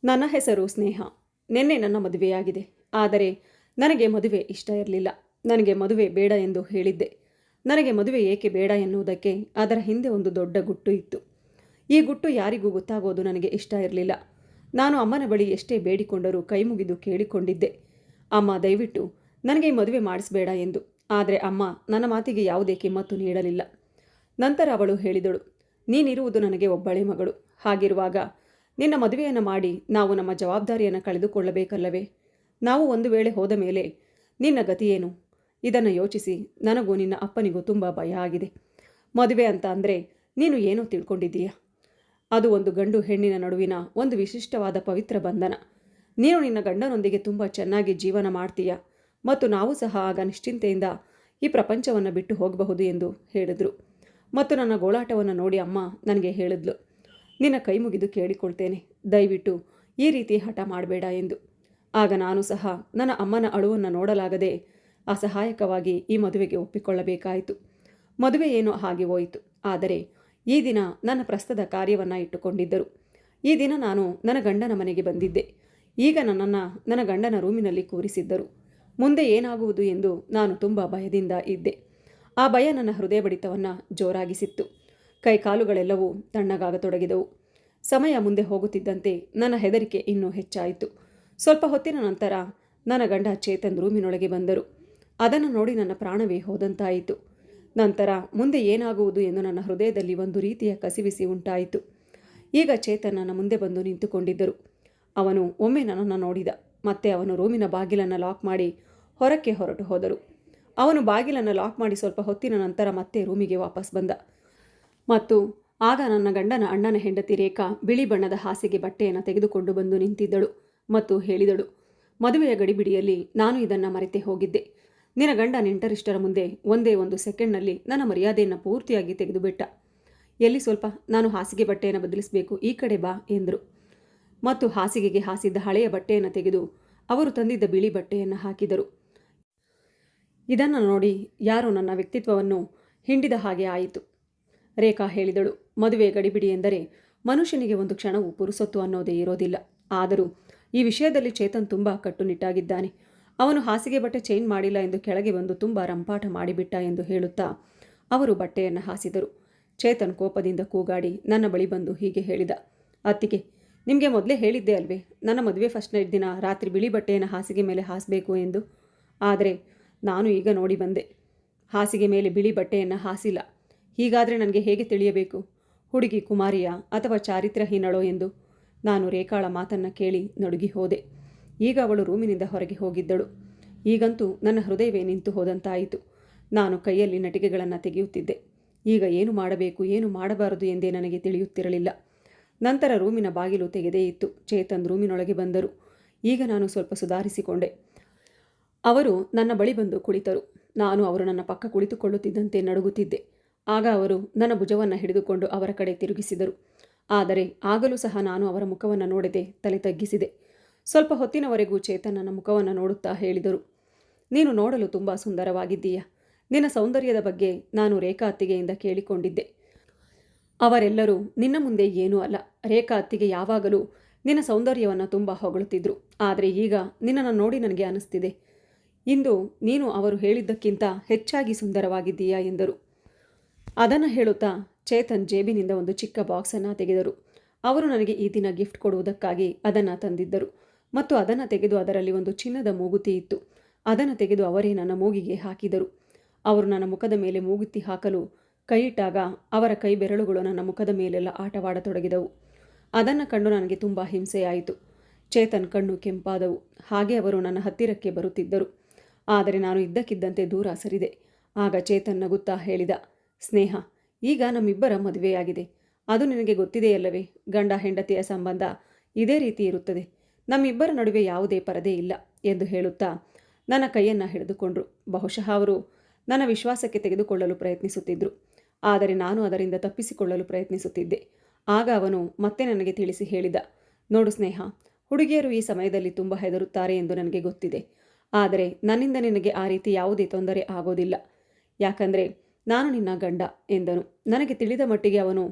ನನ್ನ ಹೆಸರು ಸ್ನೇಹ. ನಿನ್ನೆ ನನ್ನ ಮದುವೆಯಾಗಿದೆ. ಆದರೆ ನನಗೆ ಮದುವೆ ಇಷ್ಟ ಇರಲಿಲ್ಲ. ನನಗೆ ಮದುವೆ ಬೇಡ ಎಂದು ಹೇಳಿದ್ದೆ. ನನಗೆ ಮದುವೆ ಏಕೆ ಬೇಡ ಎನ್ನುವುದಕ್ಕೆ ಅದರ ಹಿಂದೆ ಒಂದು ದೊಡ್ಡ ಗುಟ್ಟು ಇತ್ತು. ಈ ಗುಟ್ಟು ಯಾರಿಗೂ ಗೊತ್ತಾಗೋದು ನನಗೆ ಇಷ್ಟ ಇರಲಿಲ್ಲ. ನಾನು ಅಮ್ಮನ ಬಳಿ ಎಷ್ಟೇ ಬೇಡಿಕೊಂಡರೂ ಕೈ ಮುಗಿದು ಕೇಳಿಕೊಂಡಿದ್ದೆ, ಅಮ್ಮ ದಯವಿಟ್ಟು ನನಗೆ ಈ ಮದುವೆ ಮಾಡಿಸಬೇಡ ಎಂದು. ಆದರೆ ಅಮ್ಮ ನನ್ನ ಮಾತಿಗೆ ಯಾವುದೇ ಕಿಮ್ಮತ್ತು ನೀಡಲಿಲ್ಲ. ನಂತರ ಅವಳು ಹೇಳಿದಳು, ನೀನಿರುವುದು ನನಗೆ ಒಬ್ಬಳೇ ಮಗಳು. ಹಾಗಿರುವಾಗ ನಿನ್ನ ಮದುವೆಯನ್ನು ಮಾಡಿ ನಾವು ನಮ್ಮ ಜವಾಬ್ದಾರಿಯನ್ನು ಕಳೆದುಕೊಳ್ಳಬೇಕಲ್ಲವೇ? ನಾವು ಒಂದು ವೇಳೆ ಹೋದ ಮೇಲೆ ನಿನ್ನ ಗತಿಯೇನು? ಇದನ್ನು ಯೋಚಿಸಿ ನನಗೂ ನಿನ್ನ ಅಪ್ಪನಿಗೂ ತುಂಬ ಭಯ ಆಗಿದೆ. ಮದುವೆ ಅಂತ ಅಂದರೆ ನೀನು ಏನೋ ತಿಳ್ಕೊಂಡಿದ್ದೀಯ. ಅದು ಒಂದು ಗಂಡು ಹೆಣ್ಣಿನ ನಡುವಿನ ಒಂದು ವಿಶಿಷ್ಟವಾದ ಪವಿತ್ರ ಬಂಧನ. ನೀನು ನಿನ್ನ ಗಂಡನೊಂದಿಗೆ ತುಂಬ ಚೆನ್ನಾಗಿ ಜೀವನ ಮಾಡ್ತೀಯ ಮತ್ತು ನಾವು ಸಹ ಆಗ ನಿಶ್ಚಿಂತೆಯಿಂದ ಈ ಪ್ರಪಂಚವನ್ನು ಬಿಟ್ಟು ಹೋಗಬಹುದು ಎಂದು ಹೇಳಿದರು. ಮತ್ತು ನನ್ನ ಗೋಳಾಟವನ್ನು ನೋಡಿ ಅಮ್ಮ ನನಗೆ ಹೇಳಿದ್ಲು, ನಿನ್ನ ಕೈ ಮುಗಿದು ಕೇಳಿಕೊಳ್ತೇನೆ, ದಯವಿಟ್ಟು ಈ ರೀತಿ ಹಠ ಮಾಡಬೇಡ ಎಂದು. ಆಗ ನಾನು ಸಹ ನನ್ನ ಅಮ್ಮನ ಅಳುವನ್ನು ನೋಡಲಾಗದೆ ಅಸಹಾಯಕವಾಗಿ ಈ ಮದುವೆಗೆ ಒಪ್ಪಿಕೊಳ್ಳಬೇಕಾಯಿತು. ಮದುವೆ ಏನೋ ಹಾಗೆ ಹೋಯಿತು. ಆದರೆ ಈ ದಿನ ನನ್ನ ಪ್ರಸ್ತುತ ಕಾರ್ಯವನ್ನು ಇಟ್ಟುಕೊಂಡಿದ್ದರು. ಈ ದಿನ ನಾನು ನನ್ನ ಗಂಡನ ಮನೆಗೆ ಬಂದಿದ್ದೆ. ಈಗ ನನ್ನನ್ನು ನನ್ನ ಗಂಡನ ರೂಮಿನಲ್ಲಿ ಕೂರಿಸಿದ್ದರು. ಮುಂದೆ ಏನಾಗುವುದು ಎಂದು ನಾನು ತುಂಬ ಭಯದಿಂದ ಇದ್ದೆ. ಆ ಭಯ ನನ್ನ ಹೃದಯ ಬಡಿತವನ್ನು ಜೋರಾಗಿಸಿತ್ತು. ಕೈಕಾಲುಗಳೆಲ್ಲವೂ ತಣ್ಣಗಾಗತೊಡಗಿದವು. ಸಮಯ ಮುಂದೆ ಹೋಗುತ್ತಿದ್ದಂತೆ ನನ್ನ ಹೆದರಿಕೆ ಇನ್ನೂ ಹೆಚ್ಚಾಯಿತು. ಸ್ವಲ್ಪ ಹೊತ್ತಿನ ನಂತರ ನನ್ನ ಗಂಡ ಚೇತನ್ ರೂಮಿನೊಳಗೆ ಬಂದರು. ಅದನ್ನು ನೋಡಿ ನನ್ನ ಪ್ರಾಣವೇ ಹೋದಂತಾಯಿತು. ನಂತರ ಮುಂದೆ ಏನಾಗುವುದು ಎಂದು ನನ್ನ ಹೃದಯದಲ್ಲಿ ಒಂದು ರೀತಿಯ ಕಸಿವಿಸಿ ಉಂಟಾಯಿತು. ಈಗ ಚೇತನ್ ನನ್ನ ಮುಂದೆ ಬಂದು ನಿಂತುಕೊಂಡಿದ್ದರು. ಅವನು ಒಮ್ಮೆ ನನ್ನನ್ನು ನೋಡಿದ. ಮತ್ತೆ ಅವನು ರೂಮಿನ ಬಾಗಿಲನ್ನು ಲಾಕ್ ಮಾಡಿ ಹೊರಕ್ಕೆ ಹೊರಟು ಹೋದರು. ಅವನು ಬಾಗಿಲನ್ನು ಲಾಕ್ ಮಾಡಿ ಸ್ವಲ್ಪ ಹೊತ್ತಿನ ನಂತರ ಮತ್ತೆ ರೂಮಿಗೆ ವಾಪಸ್ ಬಂದ. ಮತ್ತು ಆಗ ನನ್ನ ಗಂಡನ ಅಣ್ಣನ ಹೆಂಡತಿ ರೇಖಾ ಬಿಳಿ ಬಣ್ಣದ ಹಾಸಿಗೆ ಬಟ್ಟೆಯನ್ನು ತೆಗೆದುಕೊಂಡು ಬಂದು ನಿಂತಿದ್ದಳು ಮತ್ತು ಹೇಳಿದಳು, ಮದುವೆಯ ಗಡಿಬಿಡಿಯಲ್ಲಿ ನಾನು ಇದನ್ನು ಮರೆತೇ ಹೋಗಿದ್ದೆ. ನಿನ್ನ ಗಂಡ ನೆಂಟರಿಷ್ಟರ ಮುಂದೆ ಒಂದೇ ಒಂದು ಸೆಕೆಂಡ್ನಲ್ಲಿ ನನ್ನ ಮರ್ಯಾದೆಯನ್ನು ಪೂರ್ತಿಯಾಗಿ ತೆಗೆದುಬಿಟ್ಟ. ಎಲ್ಲಿ ಸ್ವಲ್ಪ, ನಾನು ಹಾಸಿಗೆ ಬಟ್ಟೆಯನ್ನು ಬದಲಿಸಬೇಕು, ಈ ಕಡೆ ಬಾ ಎಂದರು. ಮತ್ತು ಹಾಸಿಗೆಗೆ ಹಾಸಿದ್ದ ಹಳೆಯ ಬಟ್ಟೆಯನ್ನು ತೆಗೆದು ಅವರು ತಂದಿದ್ದ ಬಿಳಿ ಬಟ್ಟೆಯನ್ನು ಹಾಕಿದರು. ಇದನ್ನು ನೋಡಿ ಯಾರೋ ನನ್ನ ವ್ಯಕ್ತಿತ್ವವನ್ನು ಹಿಂಡಿದ ಹಾಗೆ ಆಯಿತು. ರೇಖಾ ಹೇಳಿದಳು, ಮದುವೆ ಗಡಿಬಿಡಿ ಎಂದರೆ ಮನುಷ್ಯನಿಗೆ ಒಂದು ಕ್ಷಣವೂ ಪುರುಸೊತ್ತು ಅನ್ನೋದೇ ಇರೋದಿಲ್ಲ. ಆದರೂ ಈ ವಿಷಯದಲ್ಲಿ ಚೇತನ್ ತುಂಬ ಕಟ್ಟುನಿಟ್ಟಾಗಿದ್ದಾನೆ. ಅವನು ಹಾಸಿಗೆ ಬಟ್ಟೆ ಚೇಂಜ್ ಮಾಡಿಲ್ಲ ಎಂದು ಕೆಳಗೆ ಬಂದು ತುಂಬ ರಂಪಾಟ ಮಾಡಿಬಿಟ್ಟ ಎಂದು ಹೇಳುತ್ತಾ ಅವರು ಬಟ್ಟೆಯನ್ನು ಹಾಸಿದರು. ಚೇತನ್ ಕೋಪದಿಂದ ಕೂಗಾಡಿ ನನ್ನ ಬಳಿ ಬಂದು ಹೀಗೆ ಹೇಳಿದ, ಅತ್ತಿಗೆ, ನಿಮಗೆ ಮೊದಲೇ ಹೇಳಿದ್ದೆ ಅಲ್ವೇ ನನ್ನ ಮದುವೆ ಫಸ್ಟ್ ನೈಟ್ ದಿನ ರಾತ್ರಿ ಬಿಳಿ ಬಟ್ಟೆಯನ್ನು ಹಾಸಿಗೆ ಮೇಲೆ ಹಾಸಬೇಕು ಎಂದು. ಆದರೆ ನಾನು ಈಗ ನೋಡಿ ಬಂದೆ, ಹಾಸಿಗೆ ಮೇಲೆ ಬಿಳಿ ಬಟ್ಟೆಯನ್ನು ಹಾಸಿಲ್ಲ. ಹೀಗಾದರೆ ನನಗೆ ಹೇಗೆ ತಿಳಿಯಬೇಕು ಹುಡುಗಿ ಕುಮಾರಿಯ ಅಥವಾ ಚಾರಿತ್ರಹೀನಳೋ ಎಂದು? ನಾನು ರೇಖಾಳ ಮಾತನ್ನು ಕೇಳಿ ನಡುಗಿ ಹೋದೆ. ಈಗ ಅವಳು ರೂಮಿನಿಂದ ಹೊರಗೆ ಹೋಗಿದ್ದಳು. ಈಗಂತೂ ನನ್ನ ಹೃದಯವೇ ನಿಂತು ಹೋದಂತಾಯಿತು. ನಾನು ಕೈಯಲ್ಲಿ ನಟಿಕೆಗಳನ್ನು ತೆಗೆಯುತ್ತಿದ್ದೆ. ಈಗ ಏನು ಮಾಡಬೇಕು ಏನು ಮಾಡಬಾರದು ಎಂದೇ ನನಗೆ ತಿಳಿಯುತ್ತಿರಲಿಲ್ಲ. ನಂತರ ರೂಮಿನ ಬಾಗಿಲು ತೆಗೆದೇ ಇತ್ತು. ಚೇತನ್ ರೂಮಿನೊಳಗೆ ಬಂದರು. ಈಗ ನಾನು ಸ್ವಲ್ಪ ಸುಧಾರಿಸಿಕೊಂಡೆ. ಅವರು ನನ್ನ ಬಳಿ ಬಂದು ಕುಳಿತರು. ನಾನು ಅವರು ನನ್ನ ಪಕ್ಕ ಕುಳಿತುಕೊಳ್ಳುತ್ತಿದ್ದಂತೆ ನಡುಗುತ್ತಿದ್ದೆ. ಆಗ ಅವರು ನನ್ನ ಭುಜವನ್ನು ಹಿಡಿದುಕೊಂಡು ಅವರ ಕಡೆ ತಿರುಗಿಸಿದರು. ಆದರೆ ಆಗಲೂ ಸಹ ನಾನು ಅವರ ಮುಖವನ್ನು ನೋಡದೆ ತಲೆ ತಗ್ಗಿಸಿದೆ. ಸ್ವಲ್ಪ ಹೊತ್ತಿನವರೆಗೂ ಚೇತನ್ ನನ್ನ ಮುಖವನ್ನು ನೋಡುತ್ತಾ ಹೇಳಿದರು, ನೀನು ನೋಡಲು ತುಂಬ ಸುಂದರವಾಗಿದ್ದೀಯ. ನಿನ್ನ ಸೌಂದರ್ಯದ ಬಗ್ಗೆ ನಾನು ರೇಖಾ ಅತ್ತಿಗೆಯಿಂದ ಕೇಳಿಕೊಂಡಿದ್ದೆ. ಅವರೆಲ್ಲರೂ ನಿನ್ನ ಮುಂದೆ ಏನೂ ಅಲ್ಲ. ರೇಖಾ ಅತ್ತಿಗೆ ಯಾವಾಗಲೂ ನಿನ್ನ ಸೌಂದರ್ಯವನ್ನು ತುಂಬ ಹೊಗಳುತ್ತಿದ್ದರು. ಆದರೆ ಈಗ ನಿನ್ನನ್ನು ನೋಡಿ ನನಗೆ ಅನಿಸ್ತಿದೆ, ಇಂದು ನೀನು ಅವರು ಹೇಳಿದ್ದಕ್ಕಿಂತ ಹೆಚ್ಚಾಗಿ ಸುಂದರವಾಗಿದ್ದೀಯಾ ಎಂದರು. ಅದನ್ನು ಹೇಳುತ್ತಾ ಚೇತನ್ ಜೇಬಿನಿಂದ ಒಂದು ಚಿಕ್ಕ ಬಾಕ್ಸನ್ನು ತೆಗೆದರು. ಅವರು ನನಗೆ ಈ ದಿನ ಗಿಫ್ಟ್ ಕೊಡುವುದಕ್ಕಾಗಿ ಅದನ್ನು ತಂದಿದ್ದರು ಮತ್ತು ಅದನ್ನು ತೆಗೆದು ಅದರಲ್ಲಿ ಒಂದು ಚಿನ್ನದ ಮೂಗುತಿ ಇತ್ತು. ಅದನ್ನು ತೆಗೆದು ಅವರೇ ನನ್ನ ಮೂಗಿಗೆ ಹಾಕಿದರು. ಅವರು ನನ್ನ ಮುಖದ ಮೇಲೆ ಮೂಗುತಿ ಹಾಕಲು ಕೈಯಿಟ್ಟಾಗ ಅವರ ಕೈ ಬೆರಳುಗಳು ನನ್ನ ಮುಖದ ಮೇಲೆಲ್ಲ ಆಟವಾಡತೊಡಗಿದವು. ಅದನ್ನು ಕಂಡು ನನಗೆ ತುಂಬ ಹಿಂಸೆಯಾಯಿತು. ಚೇತನ್ ಕಣ್ಣು ಕೆಂಪಾದವು. ಹಾಗೆ ಅವರು ನನ್ನ ಹತ್ತಿರಕ್ಕೆ ಬರುತ್ತಿದ್ದರು. ಆದರೆ ನಾನು ಇದ್ದಕ್ಕಿದ್ದಂತೆ ದೂರ ಸರಿದೆ. ಆಗ ಚೇತನ್ ನಗುತ್ತಾ ಹೇಳಿದ, ಸ್ನೇಹ, ಈಗ ನಮ್ಮಿಬ್ಬರ ಮದುವೆಯಾಗಿದೆ. ಅದು ನಿನಗೆ ಗೊತ್ತಿದೆಯಲ್ಲವೇ? ಗಂಡ ಹೆಂಡತಿಯ ಸಂಬಂಧ ಇದೇ ರೀತಿ ಇರುತ್ತದೆ. ನಮ್ಮಿಬ್ಬರ ನಡುವೆ ಯಾವುದೇ ಪರದೆ ಇಲ್ಲ ಎಂದು ಹೇಳುತ್ತಾ ನನ್ನ ಕೈಯನ್ನು ಹಿಡಿದುಕೊಂಡ್ರು. ಬಹುಶಃ ಅವರು ನನ್ನ ವಿಶ್ವಾಸಕ್ಕೆ ತೆಗೆದುಕೊಳ್ಳಲು ಪ್ರಯತ್ನಿಸುತ್ತಿದ್ದರು. ಆದರೆ ನಾನು ಅದರಿಂದ ತಪ್ಪಿಸಿಕೊಳ್ಳಲು ಪ್ರಯತ್ನಿಸುತ್ತಿದ್ದೆ. ಆಗ ಅವನು ಮತ್ತೆ ನನಗೆ ತಿಳಿಸಿ ಹೇಳಿದ, ನೋಡು ಸ್ನೇಹ, ಹುಡುಗಿಯರು ಈ ಸಮಯದಲ್ಲಿ ತುಂಬ ಹೆದರುತ್ತಾರೆ ಎಂದು ನನಗೆ ಗೊತ್ತಿದೆ. ಆದರೆ ನನ್ನಿಂದ ನಿನಗೆ ಆ ರೀತಿ ಯಾವುದೇ ತೊಂದರೆ ಆಗೋದಿಲ್ಲ. ಯಾಕಂದರೆ ನಾನು ನಿನ್ನ ಗಂಡ ಎಂದನು. ನನಗೆ ತಿಳಿದ ಮಟ್ಟಿಗೆ ಅವನು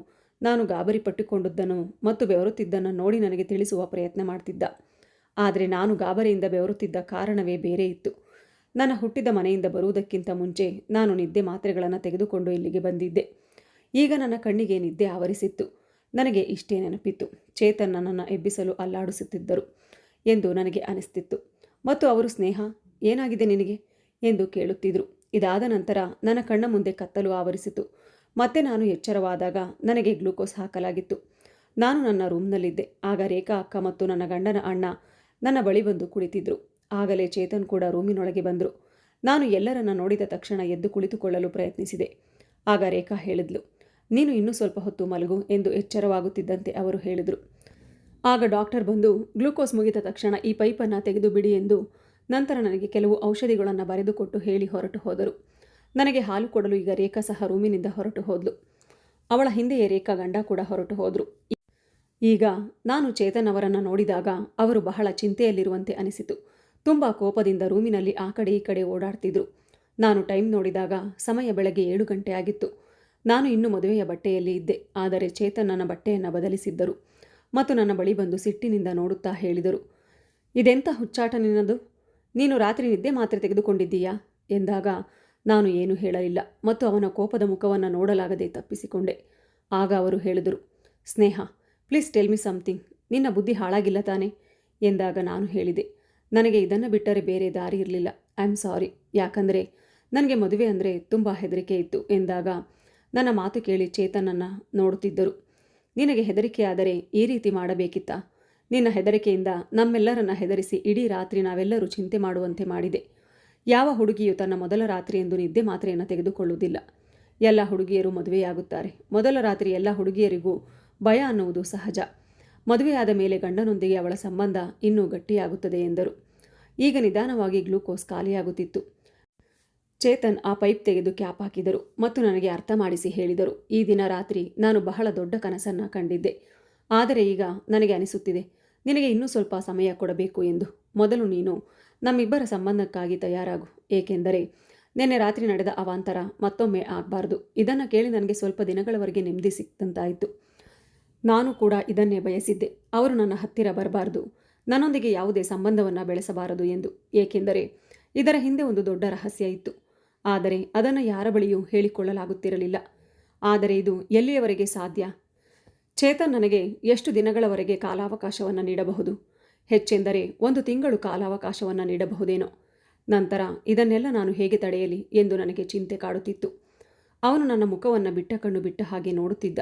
ನಾನು ಗಾಬರಿ ಪಟ್ಟುಕೊಂಡದ್ದನ್ನು ಮತ್ತು ಬೆವರುತ್ತಿದ್ದನ್ನು ನೋಡಿ ನನಗೆ ತಿಳಿಸುವ ಪ್ರಯತ್ನ ಮಾಡ್ತಿದ್ದ. ಆದರೆ ನಾನು ಗಾಬರಿಯಿಂದ ಬೆವರುತ್ತಿದ್ದ ಕಾರಣವೇ ಬೇರೆ ಇತ್ತು. ನನ್ನ ಹುಟ್ಟಿದ ಮನೆಯಿಂದ ಬರುವುದಕ್ಕಿಂತ ಮುಂಚೆ ನಾನು ನಿದ್ದೆ ಮಾತ್ರೆಗಳನ್ನು ತೆಗೆದುಕೊಂಡು ಇಲ್ಲಿಗೆ ಬಂದಿದ್ದೆ. ಈಗ ನನ್ನ ಕಣ್ಣಿಗೆ ನಿದ್ದೆ ಆವರಿಸಿತ್ತು. ನನಗೆ ಇಷ್ಟೇ ನೆನಪಿತ್ತು, ಚೇತನ್ ನನ್ನನ್ನು ಎಬ್ಬಿಸಲು ಅಲ್ಲಾಡಿಸುತ್ತಿದ್ದರು ಎಂದು ನನಗೆ ಅನಿಸ್ತಿತ್ತು. ಮತ್ತು ಅವರು ಸ್ನೇಹ, ಏನಾಗಿದೆ ನಿನಗೆ ಎಂದು ಕೇಳುತ್ತಿದ್ದರು. ಇದಾದ ನಂತರ ನನ್ನ ಕಣ್ಣ ಮುಂದೆ ಕತ್ತಲು ಆವರಿಸಿತು. ಮತ್ತೆ ನಾನು ಎಚ್ಚರವಾದಾಗ ನನಗೆ ಗ್ಲೂಕೋಸ್ ಹಾಕಲಾಗಿತ್ತು. ನಾನು ನನ್ನ ರೂಮ್ನಲ್ಲಿದ್ದೆ. ಆಗ ರೇಖಾ ಅಕ್ಕ ಮತ್ತು ನನ್ನ ಗಂಡನ ಅಣ್ಣ ನನ್ನ ಬಳಿ ಬಂದು ಕುಳಿತಿದ್ರು. ಆಗಲೇ ಚೇತನ್ ಕೂಡ ರೂಮಿನೊಳಗೆ ಬಂದರು. ನಾನು ಎಲ್ಲರನ್ನ ನೋಡಿದ ತಕ್ಷಣ ಎದ್ದು ಕುಳಿತುಕೊಳ್ಳಲು ಪ್ರಯತ್ನಿಸಿದೆ. ಆಗ ರೇಖಾ ಹೇಳಿದ್ಲು, ನೀನು ಇನ್ನೂ ಸ್ವಲ್ಪ ಹೊತ್ತು ಮಲಗು ಎಂದು. ಎಚ್ಚರವಾಗುತ್ತಿದ್ದಂತೆ ಅವರು ಹೇಳಿದರು. ಆಗ ಡಾಕ್ಟರ್ ಬಂದು ಗ್ಲೂಕೋಸ್ ಮುಗಿದ ತಕ್ಷಣ ಈ ಪೈಪನ್ನು ತೆಗೆದು ಬಿಡಿ ಎಂದು ನಂತರ ನನಗೆ ಕೆಲವು ಔಷಧಿಗಳನ್ನು ಬರೆದುಕೊಟ್ಟು ಹೇಳಿ ಹೊರಟು ಹೋದರು. ನನಗೆ ಹಾಲು ಕೊಡಲು ಈಗ ರೇಖಾ ಸಹ ರೂಮಿನಿಂದ ಹೊರಟು ಹೋದ್ಲು. ಅವಳ ಹಿಂದೆಯೇ ರೇಖಾ ಗಂಡ ಕೂಡ ಹೊರಟು ಹೋದರು. ಈಗ ನಾನು ಚೇತನ್ ಅವರನ್ನು ನೋಡಿದಾಗ ಅವರು ಬಹಳ ಚಿಂತೆಯಲ್ಲಿರುವಂತೆ ಅನಿಸಿತು. ತುಂಬ ಕೋಪದಿಂದ ರೂಮಿನಲ್ಲಿ ಆ ಕಡೆ ಈ ಕಡೆ ಓಡಾಡ್ತಿದ್ರು. ನಾನು ಟೈಮ್ ನೋಡಿದಾಗ ಸಮಯ ಬೆಳಗ್ಗೆ 7 ಗಂಟೆ ಆಗಿತ್ತು. ನಾನು ಇನ್ನೂ ಮದುವೆಯ ಬಟ್ಟೆಯಲ್ಲಿ ಇದ್ದೆ. ಆದರೆ ಚೇತನ್ ನನ್ನ ಬಟ್ಟೆಯನ್ನು ಬದಲಿಸಿದ್ದರು ಮತ್ತು ನನ್ನ ಬಳಿ ಬಂದು ಸಿಟ್ಟಿನಿಂದ ನೋಡುತ್ತಾ ಹೇಳಿದರು, ಇದೆಂಥ ಹುಚ್ಚಾಟ ನಿನ್ನದು, ನೀನು ರಾತ್ರಿ ನಿದ್ದೆ ಮಾತ್ರೆ ತೆಗೆದುಕೊಂಡಿದ್ದೀಯಾ ಎಂದಾಗ ನಾನು ಏನೂ ಹೇಳಲಿಲ್ಲ ಮತ್ತು ಅವನ ಕೋಪದ ಮುಖವನ್ನು ನೋಡಲಾಗದೆ ತಪ್ಪಿಸಿಕೊಂಡೆ. ಆಗ ಅವರು ಹೇಳಿದರು, ಸ್ನೇಹ ಪ್ಲೀಸ್ ಟೆಲ್ ಮಿ ಸಮಥಿಂಗ್, ನಿನ್ನ ಬುದ್ಧಿ ಹಾಳಾಗಿಲ್ಲ ತಾನೆ ಎಂದಾಗ ನಾನು ಹೇಳಿದೆ, ನನಗೆ ಇದನ್ನು ಬಿಟ್ಟರೆ ಬೇರೆ ದಾರಿ ಇರಲಿಲ್ಲ, ಐ ಆಮ್ ಸಾರಿ, ಯಾಕಂದರೆ ನನಗೆ ಮದುವೆ ಅಂದರೆ ತುಂಬ ಹೆದರಿಕೆ ಇತ್ತು ಎಂದಾಗ ನನ್ನ ಮಾತು ಕೇಳಿ ಚೇತನನ್ನು ನೋಡುತ್ತಿದ್ದರು. ನಿನಗೆ ಹೆದರಿಕೆಯಾದರೆ ಈ ರೀತಿ ಮಾಡಬೇಕಿತ್ತಾ? ನಿನ್ನ ಹೆದರಿಕೆಯಿಂದ ನಮ್ಮೆಲ್ಲರನ್ನ ಹೆದರಿಸಿ ಇಡೀ ರಾತ್ರಿ ನಾವೆಲ್ಲರೂ ಚಿಂತೆ ಮಾಡುವಂತೆ ಮಾಡಿದೆ. ಯಾವ ಹುಡುಗಿಯು ತನ್ನ ಮೊದಲ ರಾತ್ರಿ ಎಂದು ನಿದ್ದೆ ಮಾತ್ರೆಯನ್ನು ತೆಗೆದುಕೊಳ್ಳುವುದಿಲ್ಲ. ಎಲ್ಲ ಹುಡುಗಿಯರು ಮದುವೆಯಾಗುತ್ತಾರೆ. ಮೊದಲ ರಾತ್ರಿ ಎಲ್ಲ ಹುಡುಗಿಯರಿಗೂ ಭಯ ಅನ್ನುವುದು ಸಹಜ. ಮದುವೆಯಾದ ಮೇಲೆ ಗಂಡನೊಂದಿಗೆ ಅವಳ ಸಂಬಂಧ ಇನ್ನೂ ಗಟ್ಟಿಯಾಗುತ್ತದೆ ಎಂದರು. ಈಗ ನಿಧಾನವಾಗಿ ಗ್ಲೂಕೋಸ್ ಖಾಲಿಯಾಗುತ್ತಿತ್ತು. ಚೇತನ್ ಆ ಪೈಪ್ ತೆಗೆದು ಕ್ಯಾಪ್ ಹಾಕಿದರು ಮತ್ತು ನನಗೆ ಅರ್ಥ ಮಾಡಿಸಿ ಹೇಳಿದರು, ಈ ದಿನ ರಾತ್ರಿ ನಾನು ಬಹಳ ದೊಡ್ಡ ಕನಸನ್ನು ಕಂಡಿದ್ದೆ. ಆದರೆ ಈಗ ನನಗೆ ಅನಿಸುತ್ತಿದೆ ನಿನಗೆ ಇನ್ನೂ ಸ್ವಲ್ಪ ಸಮಯ ಕೊಡಬೇಕು ಎಂದು. ಮೊದಲು ನೀನು ನಮ್ಮಿಬ್ಬರ ಸಂಬಂಧಕ್ಕಾಗಿ ತಯಾರಾಗು, ಏಕೆಂದರೆ ನಿನ್ನೆ ರಾತ್ರಿ ನಡೆದ ಅವಾಂತರ ಮತ್ತೊಮ್ಮೆ ಆಗಬಾರ್ದು. ಇದನ್ನು ಕೇಳಿ ನನಗೆ ಸ್ವಲ್ಪ ದಿನಗಳವರೆಗೆ ನೆಮ್ಮದಿ ಸಿಕ್ತಂತಾಯಿತು. ನಾನು ಕೂಡ ಇದನ್ನೇ ಬಯಸಿದ್ದೆ. ಅವರು ನನ್ನ ಹತ್ತಿರ ಬರಬಾರ್ದು, ನನ್ನೊಂದಿಗೆ ಯಾವುದೇ ಸಂಬಂಧವನ್ನು ಬೆಳೆಸಬಾರದು ಎಂದು. ಏಕೆಂದರೆ ಇದರ ಹಿಂದೆ ಒಂದು ದೊಡ್ಡ ರಹಸ್ಯ ಇತ್ತು. ಆದರೆ ಅದನ್ನು ಯಾರ ಬಳಿಯೂ ಹೇಳಿಕೊಳ್ಳಲಾಗುತ್ತಿರಲಿಲ್ಲ. ಆದರೆ ಇದು ಎಲ್ಲಿಯವರೆಗೆ ಸಾಧ್ಯ? ಚೇತನ್ ನನಗೆ ಎಷ್ಟು ದಿನಗಳವರೆಗೆ ಕಾಲಾವಕಾಶವನ್ನು ನೀಡಬಹುದು? ಹೆಚ್ಚೆಂದರೆ 1 ತಿಂಗಳು ಕಾಲಾವಕಾಶವನ್ನು ನೀಡಬಹುದೇನೋ. ನಂತರ ಇದನ್ನೆಲ್ಲ ನಾನು ಹೇಗೆ ತಡೆಯಲಿ ಎಂದು ನನಗೆ ಚಿಂತೆ ಕಾಡುತ್ತಿತ್ತು. ಅವನು ನನ್ನ ಮುಖವನ್ನು ಬಿಟ್ಟ ಕಣ್ಣು ಬಿಟ್ಟ ಹಾಗೆ ನೋಡುತ್ತಿದ್ದ.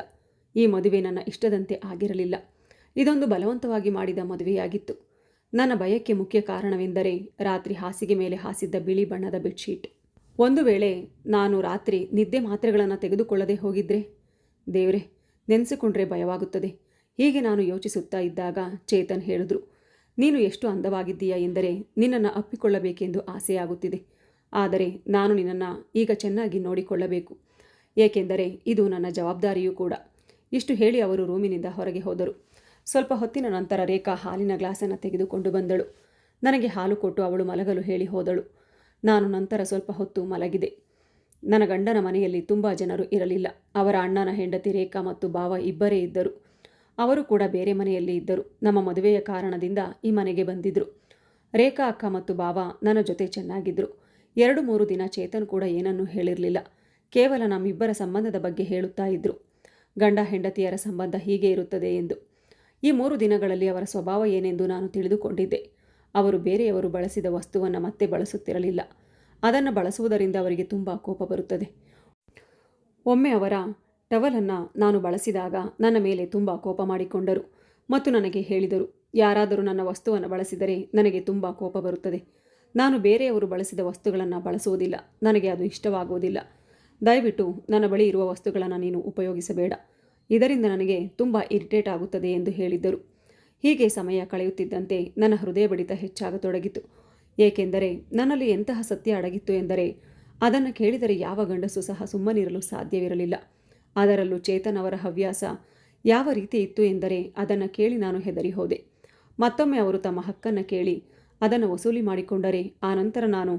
ಈ ಮದುವೆ ನನ್ನ ಇಷ್ಟದಂತೆ ಆಗಿರಲಿಲ್ಲ. ಇದೊಂದು ಬಲವಂತವಾಗಿ ಮಾಡಿದ ಮದುವೆಯಾಗಿತ್ತು. ನನ್ನ ಭಯಕ್ಕೆ ಮುಖ್ಯ ಕಾರಣವೆಂದರೆ ರಾತ್ರಿ ಹಾಸಿಗೆ ಮೇಲೆ ಹಾಸಿದ್ದ ಬಿಳಿ ಬಣ್ಣದ ಬೆಡ್ಶೀಟ್. ಒಂದು ವೇಳೆ ನಾನು ರಾತ್ರಿ ನಿದ್ದೆ ಮಾತ್ರೆಗಳನ್ನು ತೆಗೆದುಕೊಳ್ಳದೆ ಹೋಗಿದ್ರೆ? ದೇವ್ರೆ, ನೆನೆಸಿಕೊಂಡ್ರೆ ಭಯವಾಗುತ್ತದೆ. ಹೀಗೆ ನಾನು ಯೋಚಿಸುತ್ತಾ ಇದ್ದಾಗ ಚೇತನ್ ಹೇಳಿದ್ರು, ನೀನು ಎಷ್ಟು ಅಂದವಾಗಿದ್ದೀಯಾ ಎಂದರೆ ನಿನ್ನನ್ನು ಅಪ್ಪಿಕೊಳ್ಳಬೇಕೆಂದು ಆಸೆಯಾಗುತ್ತಿದೆ. ಆದರೆ ನಾನು ನಿನ್ನನ್ನು ಈಗ ಚೆನ್ನಾಗಿ ನೋಡಿಕೊಳ್ಳಬೇಕು, ಏಕೆಂದರೆ ಇದು ನನ್ನ ಜವಾಬ್ದಾರಿಯೂ ಕೂಡ. ಇಷ್ಟು ಹೇಳಿ ಅವರು ರೂಮಿನಿಂದ ಹೊರಗೆ ಹೋದರು. ಸ್ವಲ್ಪ ಹೊತ್ತಿನ ನಂತರ ರೇಖಾ ಹಾಲಿನ ಗ್ಲಾಸನ್ನು ತೆಗೆದುಕೊಂಡು ಬಂದಳು. ನನಗೆ ಹಾಲು ಕೊಟ್ಟು ಅವಳು ಮಲಗಲು ಹೇಳಿ ಹೋದಳು. ನಾನು ನಂತರ ಸ್ವಲ್ಪ ಹೊತ್ತು ಮಲಗಿದೆ. ನನ್ನ ಗಂಡನ ಮನೆಯಲ್ಲಿ ತುಂಬ ಜನರು ಇರಲಿಲ್ಲ. ಅವರ ಅಣ್ಣನ ಹೆಂಡತಿ ರೇಖಾ ಮತ್ತು ಭಾವ ಇಬ್ಬರೇ ಇದ್ದರು. ಅವರು ಕೂಡ ಬೇರೆ ಮನೆಯಲ್ಲಿ ಇದ್ದರು. ನಮ್ಮ ಮದುವೆಯ ಕಾರಣದಿಂದ ಈ ಮನೆಗೆ ಬಂದಿದ್ದರು. ರೇಖಾ ಅಕ್ಕ ಮತ್ತು ಭಾವ ನನ್ನ ಜೊತೆ ಚೆನ್ನಾಗಿದ್ದರು. 2-3 ದಿನ ಚೇತನ್ ಕೂಡ ಏನನ್ನೂ ಹೇಳಿರಲಿಲ್ಲ. ಕೇವಲ ನಮ್ಮಿಬ್ಬರ ಸಂಬಂಧದ ಬಗ್ಗೆ ಹೇಳುತ್ತಾ ಇದ್ದರು. ಗಂಡ ಹೆಂಡತಿಯರ ಸಂಬಂಧ ಹೀಗೆ ಇರುತ್ತದೆ ಎಂದು. ಈ 3 ದಿನಗಳಲ್ಲಿ ಅವರ ಸ್ವಭಾವ ಏನೆಂದು ನಾನು ತಿಳಿದುಕೊಂಡಿದ್ದೆ. ಅವರು ಬೇರೆಯವರು ಬಳಸಿದ ವಸ್ತುವನ್ನು ಮತ್ತೆ ಬಳಸುತ್ತಿರಲಿಲ್ಲ. ಅದನ್ನು ಬಳಸುವುದರಿಂದ ಅವರಿಗೆ ತುಂಬ ಕೋಪ ಬರುತ್ತದೆ. ಒಮ್ಮೆ ಅವರ ಟವಲನ್ನು ನಾನು ಬಳಸಿದಾಗ ನನ್ನ ಮೇಲೆ ತುಂಬ ಕೋಪ ಮಾಡಿಕೊಂಡರು ಮತ್ತು ನನಗೆ ಹೇಳಿದರು, ಯಾರಾದರೂ ನನ್ನ ವಸ್ತುವನ್ನು ಬಳಸಿದರೆ ನನಗೆ ತುಂಬ ಕೋಪ ಬರುತ್ತದೆ. ನಾನು ಬೇರೆಯವರು ಬಳಸಿದ ವಸ್ತುಗಳನ್ನು ಬಳಸುವುದಿಲ್ಲ. ನನಗೆ ಅದು ಇಷ್ಟವಾಗುವುದಿಲ್ಲ. ದಯವಿಟ್ಟು ನನ್ನ ಬಳಿ ಇರುವ ವಸ್ತುಗಳನ್ನು ನೀನು ಉಪಯೋಗಿಸಬೇಡ. ಇದರಿಂದ ನನಗೆ ತುಂಬ ಇರಿಟೇಟ್ ಆಗುತ್ತದೆ ಎಂದು ಹೇಳಿದ್ದರು. ಹೀಗೆ ಸಮಯ ಕಳೆಯುತ್ತಿದ್ದಂತೆ ನನ್ನ ಹೃದಯ ಬಡಿತ ಹೆಚ್ಚಾಗತೊಡಗಿತು. ಏಕೆಂದರೆ ನನ್ನಲ್ಲಿ ಎಂತಹ ಸತ್ಯ ಅಡಗಿತ್ತು ಎಂದರೆ ಅದನ್ನು ಕೇಳಿದರೆ ಯಾವ ಗಂಡಸು ಸಹ ಸುಮ್ಮನಿರಲು ಸಾಧ್ಯವಿರಲಿಲ್ಲ. ಅದರಲ್ಲೂ ಚೇತನ್ ಅವರ ಹವ್ಯಾಸ ಯಾವ ರೀತಿ ಇತ್ತು ಎಂದರೆ ಅದನ್ನು ಕೇಳಿ ನಾನು ಹೆದರಿ ಹೋದೆ. ಮತ್ತೊಮ್ಮೆ ಅವರು ತಮ್ಮ ಹಕ್ಕನ್ನು ಕೇಳಿ ಅದನ್ನು ವಸೂಲಿ ಮಾಡಿಕೊಂಡರೆ ಆನಂತರ ನಾನು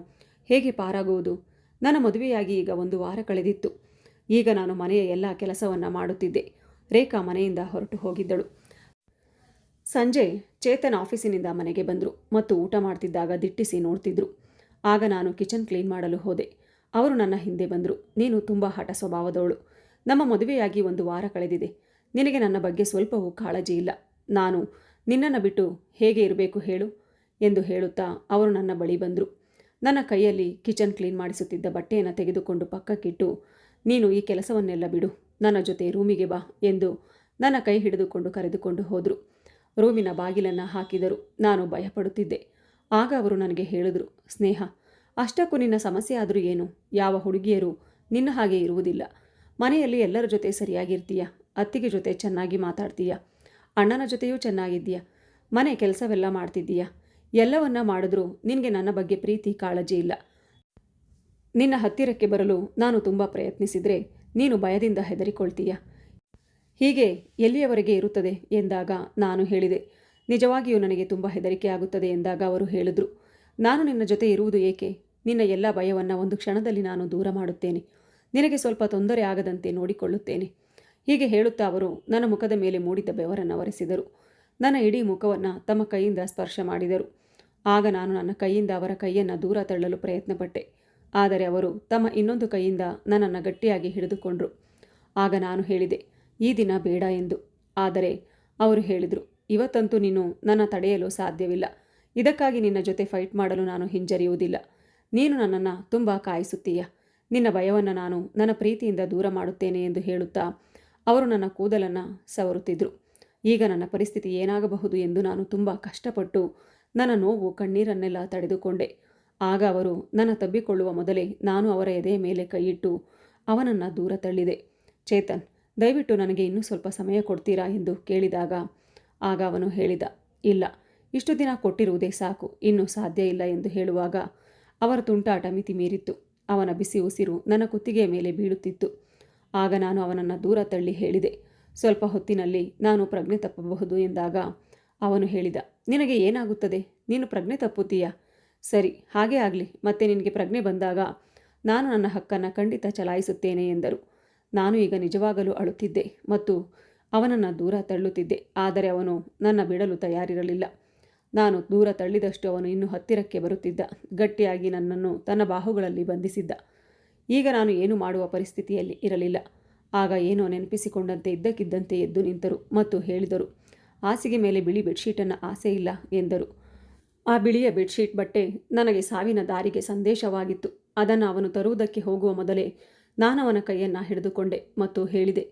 ಹೇಗೆ ಪಾರಾಗುವುದು? ನನ್ನ ಮದುವೆಯಾಗಿ ಈಗ 1 ವಾರ ಕಳೆದಿತ್ತು. ಈಗ ನಾನು ಮನೆಯ ಎಲ್ಲ ಕೆಲಸವನ್ನು ಮಾಡುತ್ತಿದ್ದೆ. ರೇಖಾ ಮನೆಯಿಂದ ಹೊರಟು ಹೋಗಿದ್ದಳು. ಸಂಜೆ ಚೇತನ್ ಆಫೀಸಿನಿಂದ ಮನೆಗೆ ಬಂದರು ಮತ್ತು ಊಟ ಮಾಡ್ತಿದ್ದಾಗ ದಿಟ್ಟಿಸಿ ನೋಡ್ತಿದ್ರು. ಆಗ ನಾನು ಕಿಚನ್ ಕ್ಲೀನ್ ಮಾಡಲು ಹೋದೆ. ಅವರು ನನ್ನ ಹಿಂದೆ ಬಂದರು. ನೀನು ತುಂಬ ಹಠ ಸ್ವಭಾವದವಳು. ನಮ್ಮ ಮದುವೆಯಾಗಿ 1 ವಾರ ಕಳೆದಿದೆ. ನಿನಗೆ ನನ್ನ ಬಗ್ಗೆ ಸ್ವಲ್ಪವೂ ಕಾಳಜಿ ಇಲ್ಲ. ನಾನು ನಿನ್ನನ್ನು ಬಿಟ್ಟು ಹೇಗೆ ಇರಬೇಕು ಹೇಳು ಎಂದು ಹೇಳುತ್ತಾ ಅವರು ನನ್ನ ಬಳಿ ಬಂದರು. ನನ್ನ ಕೈಯಲ್ಲಿ ಕಿಚನ್ ಕ್ಲೀನ್ ಮಾಡಿಸುತ್ತಿದ್ದ ಬಟ್ಟೆಯನ್ನು ತೆಗೆದುಕೊಂಡು ಪಕ್ಕಕ್ಕಿಟ್ಟು, ನೀನು ಈ ಕೆಲಸವನ್ನೆಲ್ಲ ಬಿಡು, ನನ್ನ ಜೊತೆ ರೂಮಿಗೆ ಬಾ ಎಂದು ನನ್ನ ಕೈ ಹಿಡಿದುಕೊಂಡು ಕರೆದುಕೊಂಡು ಹೋದರು. ರೂಮಿನ ಬಾಗಿಲನ್ನು ಹಾಕಿದರು. ನಾನು ಭಯಪಡುತ್ತಿದ್ದೆ. ಆಗ ಅವರು ನನಗೆ ಹೇಳಿದರು, ಸ್ನೇಹ, ಅಷ್ಟಕ್ಕೂ ನಿನ್ನ ಸಮಸ್ಯೆ ಆದರೂ ಏನು? ಯಾವ ಹುಡುಗಿಯರು ನಿನ್ನ ಹಾಗೆ ಇರುವುದಿಲ್ಲ. ಮನೆಯಲ್ಲಿ ಎಲ್ಲರ ಜೊತೆ ಸರಿಯಾಗಿರ್ತೀಯ, ಅತ್ತಿಗೆ ಜೊತೆ ಚೆನ್ನಾಗಿ ಮಾತಾಡ್ತೀಯ, ಅಣ್ಣನ ಜೊತೆಯೂ ಚೆನ್ನಾಗಿದ್ದೀಯ, ಮನೆ ಕೆಲಸವೆಲ್ಲ ಮಾಡ್ತಿದ್ದೀಯ. ಎಲ್ಲವನ್ನ ಮಾಡಿದ್ರೂ ನಿನಗೆ ನನ್ನ ಬಗ್ಗೆ ಪ್ರೀತಿ ಕಾಳಜಿ ಇಲ್ಲ. ನಿನ್ನ ಹತ್ತಿರಕ್ಕೆ ಬರಲು ನಾನು ತುಂಬ ಪ್ರಯತ್ನಿಸಿದರೆ ನೀನು ಭಯದಿಂದ ಹೆದರಿಕೊಳ್ತೀಯ. ಹೀಗೆ ಎಲ್ಲಿಯವರೆಗೆ ಇರುತ್ತದೆ ಎಂದಾಗ ನಾನು ಹೇಳಿದೆ, ನಿಜವಾಗಿಯೂ ನನಗೆ ತುಂಬ ಹೆದರಿಕೆ ಆಗುತ್ತದೆ ಎಂದಾಗ ಅವರು ಹೇಳಿದರು, ನಾನು ನಿನ್ನ ಜೊತೆ ಇರುವುದು ಏಕೆ? ನಿನ್ನ ಎಲ್ಲ ಭಯವನ್ನು ಒಂದು ಕ್ಷಣದಲ್ಲಿ ನಾನು ದೂರ ಮಾಡುತ್ತೇನೆ. ನಿನಗೆ ಸ್ವಲ್ಪ ತೊಂದರೆ ಆಗದಂತೆ ನೋಡಿಕೊಳ್ಳುತ್ತೇನೆ. ಹೀಗೆ ಹೇಳುತ್ತಾ ಅವರು ನನ್ನ ಮುಖದ ಮೇಲೆ ಮೂಡಿದ ಬೆವರನ್ನು ಒರೆಸಿದರು. ನನ್ನ ಇಡೀ ಮುಖವನ್ನು ತಮ್ಮ ಕೈಯಿಂದ ಸ್ಪರ್ಶ ಮಾಡಿದರು. ಆಗ ನಾನು ನನ್ನ ಕೈಯಿಂದ ಅವರ ಕೈಯನ್ನು ದೂರ ತಳ್ಳಲು ಪ್ರಯತ್ನಪಟ್ಟೆ. ಆದರೆ ಅವರು ತಮ್ಮ ಇನ್ನೊಂದು ಕೈಯಿಂದ ನನ್ನನ್ನು ಗಟ್ಟಿಯಾಗಿ ಹಿಡಿದುಕೊಂಡರು. ಆಗ ನಾನು ಹೇಳಿದೆ, ಈ ದಿನ ಬೇಡ ಎಂದು. ಆದರೆ ಅವರು ಹೇಳಿದರು, ಇವತ್ತಂತೂ ನೀನು ನನ್ನ ತಡೆಯಲು ಸಾಧ್ಯವಿಲ್ಲ. ಇದಕ್ಕಾಗಿ ನಿನ್ನ ಜೊತೆ ಫೈಟ್ ಮಾಡಲು ನಾನು ಹಿಂಜರಿಯುವುದಿಲ್ಲ. ನೀನು ನನ್ನನ್ನು ತುಂಬ ಕಾಯಿಸುತ್ತೀಯ. ನಿನ್ನ ಭಯವನ್ನು ನಾನು ನನ್ನ ಪ್ರೀತಿಯಿಂದ ದೂರ ಮಾಡುತ್ತೇನೆ ಎಂದು ಹೇಳುತ್ತಾ ಅವರು ನನ್ನ ಕೂದಲನ್ನು ಸವರುತ್ತಿದ್ದರು. ಈಗ ನನ್ನ ಪರಿಸ್ಥಿತಿ ಏನಾಗಬಹುದು ಎಂದು ನಾನು ತುಂಬ ಕಷ್ಟಪಟ್ಟು ನನ್ನ ನೋವು ಕಣ್ಣೀರನ್ನೆಲ್ಲ ತಡೆದುಕೊಂಡೆ. ಆಗ ಅವರು ನನ್ನ ತಬ್ಬಿಕೊಳ್ಳುವ ಮೊದಲೇ ನಾನು ಅವರ ಎದೆಯ ಮೇಲೆ ಕೈಯಿಟ್ಟು ಅವನನ್ನು ದೂರ ತಳ್ಳಿದೆ. ಚೇತನ್, ದಯವಿಟ್ಟು ನನಗೆ ಇನ್ನೂ ಸ್ವಲ್ಪ ಸಮಯ ಕೊಡ್ತೀರಾ ಎಂದು ಕೇಳಿದಾಗ ಆಗ ಅವನು ಹೇಳಿದ, ಇಲ್ಲ, ಇಷ್ಟು ದಿನ ಕೊಟ್ಟಿರುವುದೇ ಸಾಕು, ಇನ್ನೂ ಸಾಧ್ಯ ಇಲ್ಲ ಎಂದು ಹೇಳುವಾಗ ಅವರ ತುಂಟಾಟ ಮಿತಿ ಮೀರಿತ್ತು. ಅವನ ಬಿಸಿ ಉಸಿರು ನನ್ನ ಕುತ್ತಿಗೆಯ ಮೇಲೆ ಬೀಳುತ್ತಿತ್ತು. ಆಗ ನಾನು ಅವನನ್ನು ದೂರ ತಳ್ಳಿ ಹೇಳಿದೆ, ಸ್ವಲ್ಪ ಹೊತ್ತಿನಲ್ಲಿ ನಾನು ಪ್ರಜ್ಞೆ ತಪ್ಪಬಹುದು ಎಂದಾಗ ಅವನು ಹೇಳಿದ, ನಿನಗೆ ಏನಾಗುತ್ತದೆ? ನೀನು ಪ್ರಜ್ಞೆ ತಪ್ಪುತ್ತೀಯಾ? ಸರಿ, ಹಾಗೇ ಆಗಲಿ. ಮತ್ತೆ ನಿನಗೆ ಪ್ರಜ್ಞೆ ಬಂದಾಗ ನಾನು ನನ್ನ ಹಕ್ಕನ್ನು ಖಂಡಿತ ಚಲಾಯಿಸುತ್ತೇನೆ ಎಂದರು. ನಾನು ಈಗ ನಿಜವಾಗಲೂ ಅಳುತ್ತಿದ್ದೆ ಮತ್ತು ಅವನನ್ನು ದೂರ ತಳ್ಳುತ್ತಿದ್ದೆ. ಆದರೆ ಅವನು ನನ್ನ ಬಿಡಲು ತಯಾರಿರಲಿಲ್ಲ. ನಾನು ದೂರ ತಳ್ಳಿದಷ್ಟು ಅವನು ಇನ್ನೂ ಹತ್ತಿರಕ್ಕೆ ಬರುತ್ತಿದ್ದ. ಗಟ್ಟಿಯಾಗಿ ನನ್ನನ್ನು ತನ್ನ ಬಾಹುಗಳಲ್ಲಿ ಬಂಧಿಸಿದ್ದ. ಈಗ ನಾನು ಏನು ಮಾಡುವ ಪರಿಸ್ಥಿತಿಯಲ್ಲಿ ಇರಲಿಲ್ಲ. ಆಗ ಏನೋ ನೆನಪಿಸಿಕೊಂಡಂತೆ ಇದ್ದಕ್ಕಿದ್ದಂತೆ ಎದ್ದು ನಿಂತರು ಮತ್ತು ಹೇಳಿದರು, ಹಾಸಿಗೆ ಮೇಲೆ ಬಿಳಿ ಬೆಡ್ಶೀಟನ್ನು ಆಸೆ ಇಲ್ಲ ಎಂದರು. ಆ ಬಿಳಿಯ ಬೆಡ್ಶೀಟ್ ಬಟ್ಟೆ ನನಗೆ ಸಾವಿನ ದಾರಿಗೆ ಸಂದೇಶವಾಗಿತ್ತು. ಅದನ್ನು ಅವನು ತರುವುದಕ್ಕೆ ಹೋಗುವ ಮೊದಲೇ ನಾನು ಅವನ ಕೈಯನ್ನು ಹಿಡಿದುಕೊಂಡೆ ಮತ್ತು ಹೇಳಿದೆ,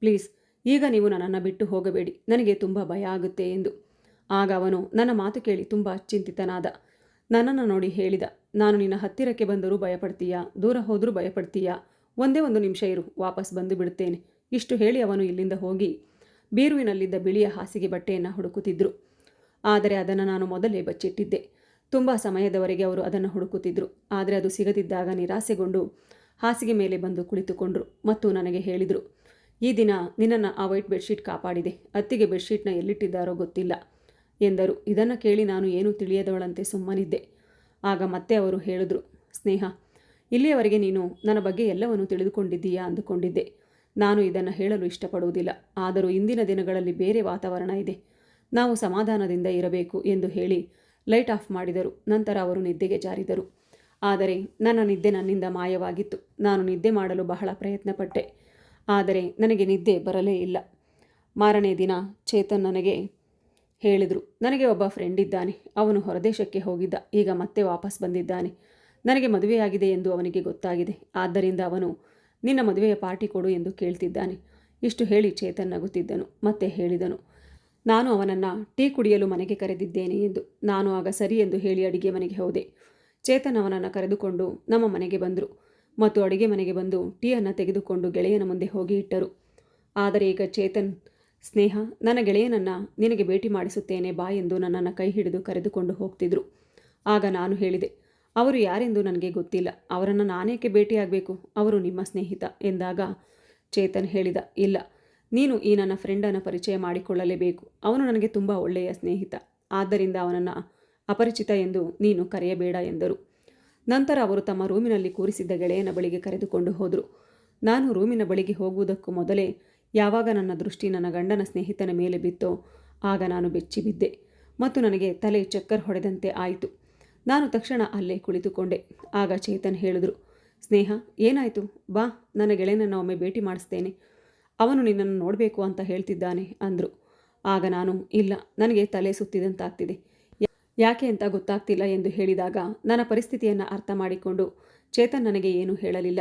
ಪ್ಲೀಸ್, ಈಗ ನೀವು ನನ್ನನ್ನು ಬಿಟ್ಟು ಹೋಗಬೇಡಿ, ನನಗೆ ತುಂಬ ಭಯ ಆಗುತ್ತೆ ಎಂದು. ಆಗ ಅವನು ನನ್ನ ಮಾತು ಕೇಳಿ ತುಂಬ ಚಿಂತಿತನಾದ. ನನ್ನನ್ನು ನೋಡಿ ಹೇಳಿದ, ನಾನು ನಿನ್ನ ಹತ್ತಿರಕ್ಕೆ ಬಂದರೂ ಭಯಪಡ್ತೀಯಾ, ದೂರ ಹೋದರೂ ಭಯಪಡ್ತೀಯಾ? ಒಂದೇ ಒಂದು ನಿಮಿಷ ಇರು, ವಾಪಸ್ ಬಂದು ಬಿಡುತ್ತೇನೆ. ಇಷ್ಟು ಹೇಳಿ ಅವನು ಇಲ್ಲಿಂದ ಹೋಗಿ ಬೀರುವಿನಲ್ಲಿದ್ದ ಬಿಳಿಯ ಹಾಸಿಗೆ ಬಟ್ಟೆಯನ್ನು ಹುಡುಕುತ್ತಿದ್ದರು. ಆದರೆ ಅದನ್ನು ನಾನು ಮೊದಲೇ ಬಚ್ಚಿಟ್ಟಿದ್ದೆ. ತುಂಬ ಸಮಯದವರೆಗೆ ಅವರು ಅದನ್ನು ಹುಡುಕುತ್ತಿದ್ದರು. ಆದರೆ ಅದು ಸಿಗದಿದ್ದಾಗ ನಿರಾಸೆಗೊಂಡು ಹಾಸಿಗೆ ಮೇಲೆ ಬಂದು ಕುಳಿತುಕೊಂಡರು ಮತ್ತು ನನಗೆ ಹೇಳಿದರು, ಈ ದಿನ ನಿನ್ನನ್ನು ಆ ವೈಟ್ ಬೆಡ್ಶೀಟ್ ಕಾಪಾಡಿದೆ. ಅತ್ತಿಗೆ ಬೆಡ್ಶೀಟ್ನ ಎಲ್ಲಿಟ್ಟಿದ್ದಾರೋ ಗೊತ್ತಿಲ್ಲ ಎಂದರು. ಇದನ್ನು ಕೇಳಿ ನಾನು ಏನೂ ತಿಳಿಯದವಳಂತೆ ಸುಮ್ಮನಿದ್ದೆ. ಆಗ ಮತ್ತೆ ಅವರು ಹೇಳಿದರು, ಸ್ನೇಹ, ಇಲ್ಲಿಯವರೆಗೆ ನೀನು ನನ್ನ ಬಗ್ಗೆ ಎಲ್ಲವನ್ನೂ ತಿಳಿದುಕೊಂಡಿದ್ದೀಯಾ ಅಂದುಕೊಂಡಿದ್ದೆ. ನಾನು ಇದನ್ನು ಹೇಳಲು ಇಷ್ಟಪಡುವುದಿಲ್ಲ. ಆದರೂ ಇಂದಿನ ದಿನಗಳಲ್ಲಿ ಬೇರೆ ವಾತಾವರಣ ಇದೆ. ನಾವು ಸಮಾಧಾನದಿಂದ ಇರಬೇಕು ಎಂದು ಹೇಳಿ ಲೈಟ್ ಆಫ್ ಮಾಡಿದರು. ನಂತರ ಅವರು ನಿದ್ದೆಗೆ ಜಾರಿದರು. ಆದರೆ ನನ್ನ ನಿದ್ದೆ ನನ್ನಿಂದ ಮಾಯವಾಗಿತ್ತು. ನಾನು ನಿದ್ದೆ ಮಾಡಲು ಬಹಳ ಪ್ರಯತ್ನಪಟ್ಟೆ. ಆದರೆ ನನಗೆ ನಿದ್ದೆ ಬರಲೇ ಇಲ್ಲ. ಮಾರನೇ ದಿನ ಚೇತನ್ ನನಗೆ ಹೇಳಿದರು, ನನಗೆ ಒಬ್ಬ ಫ್ರೆಂಡ್ ಇದ್ದಾನೆ. ಅವನು ಹೊರದೇಶಕ್ಕೆ ಹೋಗಿದ್ದ. ಈಗ ಮತ್ತೆ ವಾಪಸ್ ಬಂದಿದ್ದಾನೆ. ನನಗೆ ಮದುವೆಯಾಗಿದೆ ಎಂದು ಅವನಿಗೆ ಗೊತ್ತಾಗಿದೆ. ಆದ್ದರಿಂದ ಅವನು ನಿನ್ನ ಮದುವೆಯ ಪಾರ್ಟಿ ಕೊಡು ಎಂದು ಕೇಳ್ತಿದ್ದಾನೆ. ಇಷ್ಟು ಹೇಳಿ ಚೇತನ್ ನಗುತ್ತಿದ್ದನು. ಮತ್ತೆ ಹೇಳಿದನು, ನಾನು ಅವನನ್ನು ಟೀ ಕುಡಿಯಲು ಮನೆಗೆ ಕರೆದಿದ್ದೇನೆ ಎಂದು. ನಾನು ಆಗ ಸರಿ ಎಂದು ಹೇಳಿ ಅಡಿಗೆ ಮನೆಗೆ ಹೋದೆ. ಚೇತನ್ ಅವನನ್ನು ಕರೆದುಕೊಂಡು ನಮ್ಮ ಮನೆಗೆ ಬಂದರು ಮತ್ತು ಅಡುಗೆ ಮನೆಗೆ ಬಂದು ಟೀಯನ್ನು ತೆಗೆದುಕೊಂಡು ಗೆಳೆಯನ ಮುಂದೆ ಹೋಗಿ ಇಟ್ಟರು. ಆದರೆ ಈಗ ಚೇತನ್, ಸ್ನೇಹ, ನನ್ನ ಗೆಳೆಯನನ್ನು ನಿನಗೆ ಭೇಟಿ ಮಾಡಿಸುತ್ತೇನೆ ಬಾ ಎಂದು ನನ್ನನ್ನು ಕೈ ಹಿಡಿದು ಕರೆದುಕೊಂಡು ಹೋಗ್ತಿದ್ರು. ಆಗ ನಾನು ಹೇಳಿದೆ, ಅವರು ಯಾರೆಂದು ನನಗೆ ಗೊತ್ತಿಲ್ಲ. ಅವರನ್ನು ನಾನೇಕೆ ಭೇಟಿಯಾಗಬೇಕು? ಅವರು ನಿಮ್ಮ ಸ್ನೇಹಿತ ಎಂದಾಗ ಚೇತನ್ ಹೇಳಿದ, ಇಲ್ಲ, ನೀನು ಈ ನನ್ನ ಫ್ರೆಂಡನ್ನು ಪರಿಚಯ ಮಾಡಿಕೊಳ್ಳಲೇಬೇಕು. ಅವನು ನನಗೆ ತುಂಬ ಒಳ್ಳೆಯ ಸ್ನೇಹಿತ. ಆದ್ದರಿಂದ ಅವನನ್ನು ಅಪರಿಚಿತ ಎಂದು ನೀನು ಕರೆಯಬೇಡ ಎಂದರು. ನಂತರ ಅವರು ತಮ್ಮ ರೂಮಿನಲ್ಲಿ ಕೂರಿಸಿದ್ದ ಗೆಳೆಯನ ಬಳಿಗೆ ಕರೆದುಕೊಂಡು ಹೋದರು. ನಾನು ರೂಮಿನ ಬಳಿಗೆ ಹೋಗುವುದಕ್ಕೂ ಮೊದಲೇ ಯಾವಾಗ ನನ್ನ ದೃಷ್ಟಿ ನನ್ನ ಗಂಡನ ಸ್ನೇಹಿತನ ಮೇಲೆ ಬಿತ್ತೋ ಆಗ ನಾನು ಬೆಚ್ಚಿ ಬಿದ್ದೆ ಮತ್ತು ನನಗೆ ತಲೆ ಚಕ್ಕರ್ ಹೊಡೆದಂತೆ ಆಯಿತು. ನಾನು ತಕ್ಷಣ ಅಲ್ಲೇ ಕುಳಿತುಕೊಂಡೆ. ಆಗ ಚೇತನ್ ಹೇಳಿದ್ರು, ಸ್ನೇಹ ಏನಾಯಿತು, ಬಾ, ನನ್ನ ಗೆಳೆಯನನ್ನು ಒಮ್ಮೆ ಭೇಟಿ ಮಾಡಿಸ್ತೇನೆ, ಅವನು ನಿನ್ನನ್ನು ನೋಡಬೇಕು ಅಂತ ಹೇಳ್ತಿದ್ದಾನೆ ಅಂದರು. ಆಗ ನಾನು, ಇಲ್ಲ, ನನಗೆ ತಲೆ ಸುತ್ತಿದಂತಾಗ್ತಿದೆ, ಯಾಕೆ ಅಂತ ಗೊತ್ತಾಗ್ತಿಲ್ಲ ಎಂದು ಹೇಳಿದಾಗ ನನ್ನ ಪರಿಸ್ಥಿತಿಯನ್ನು ಅರ್ಥ ಮಾಡಿಕೊಂಡು ಚೇತನ್ ನನಗೆ ಏನೂ ಹೇಳಲಿಲ್ಲ.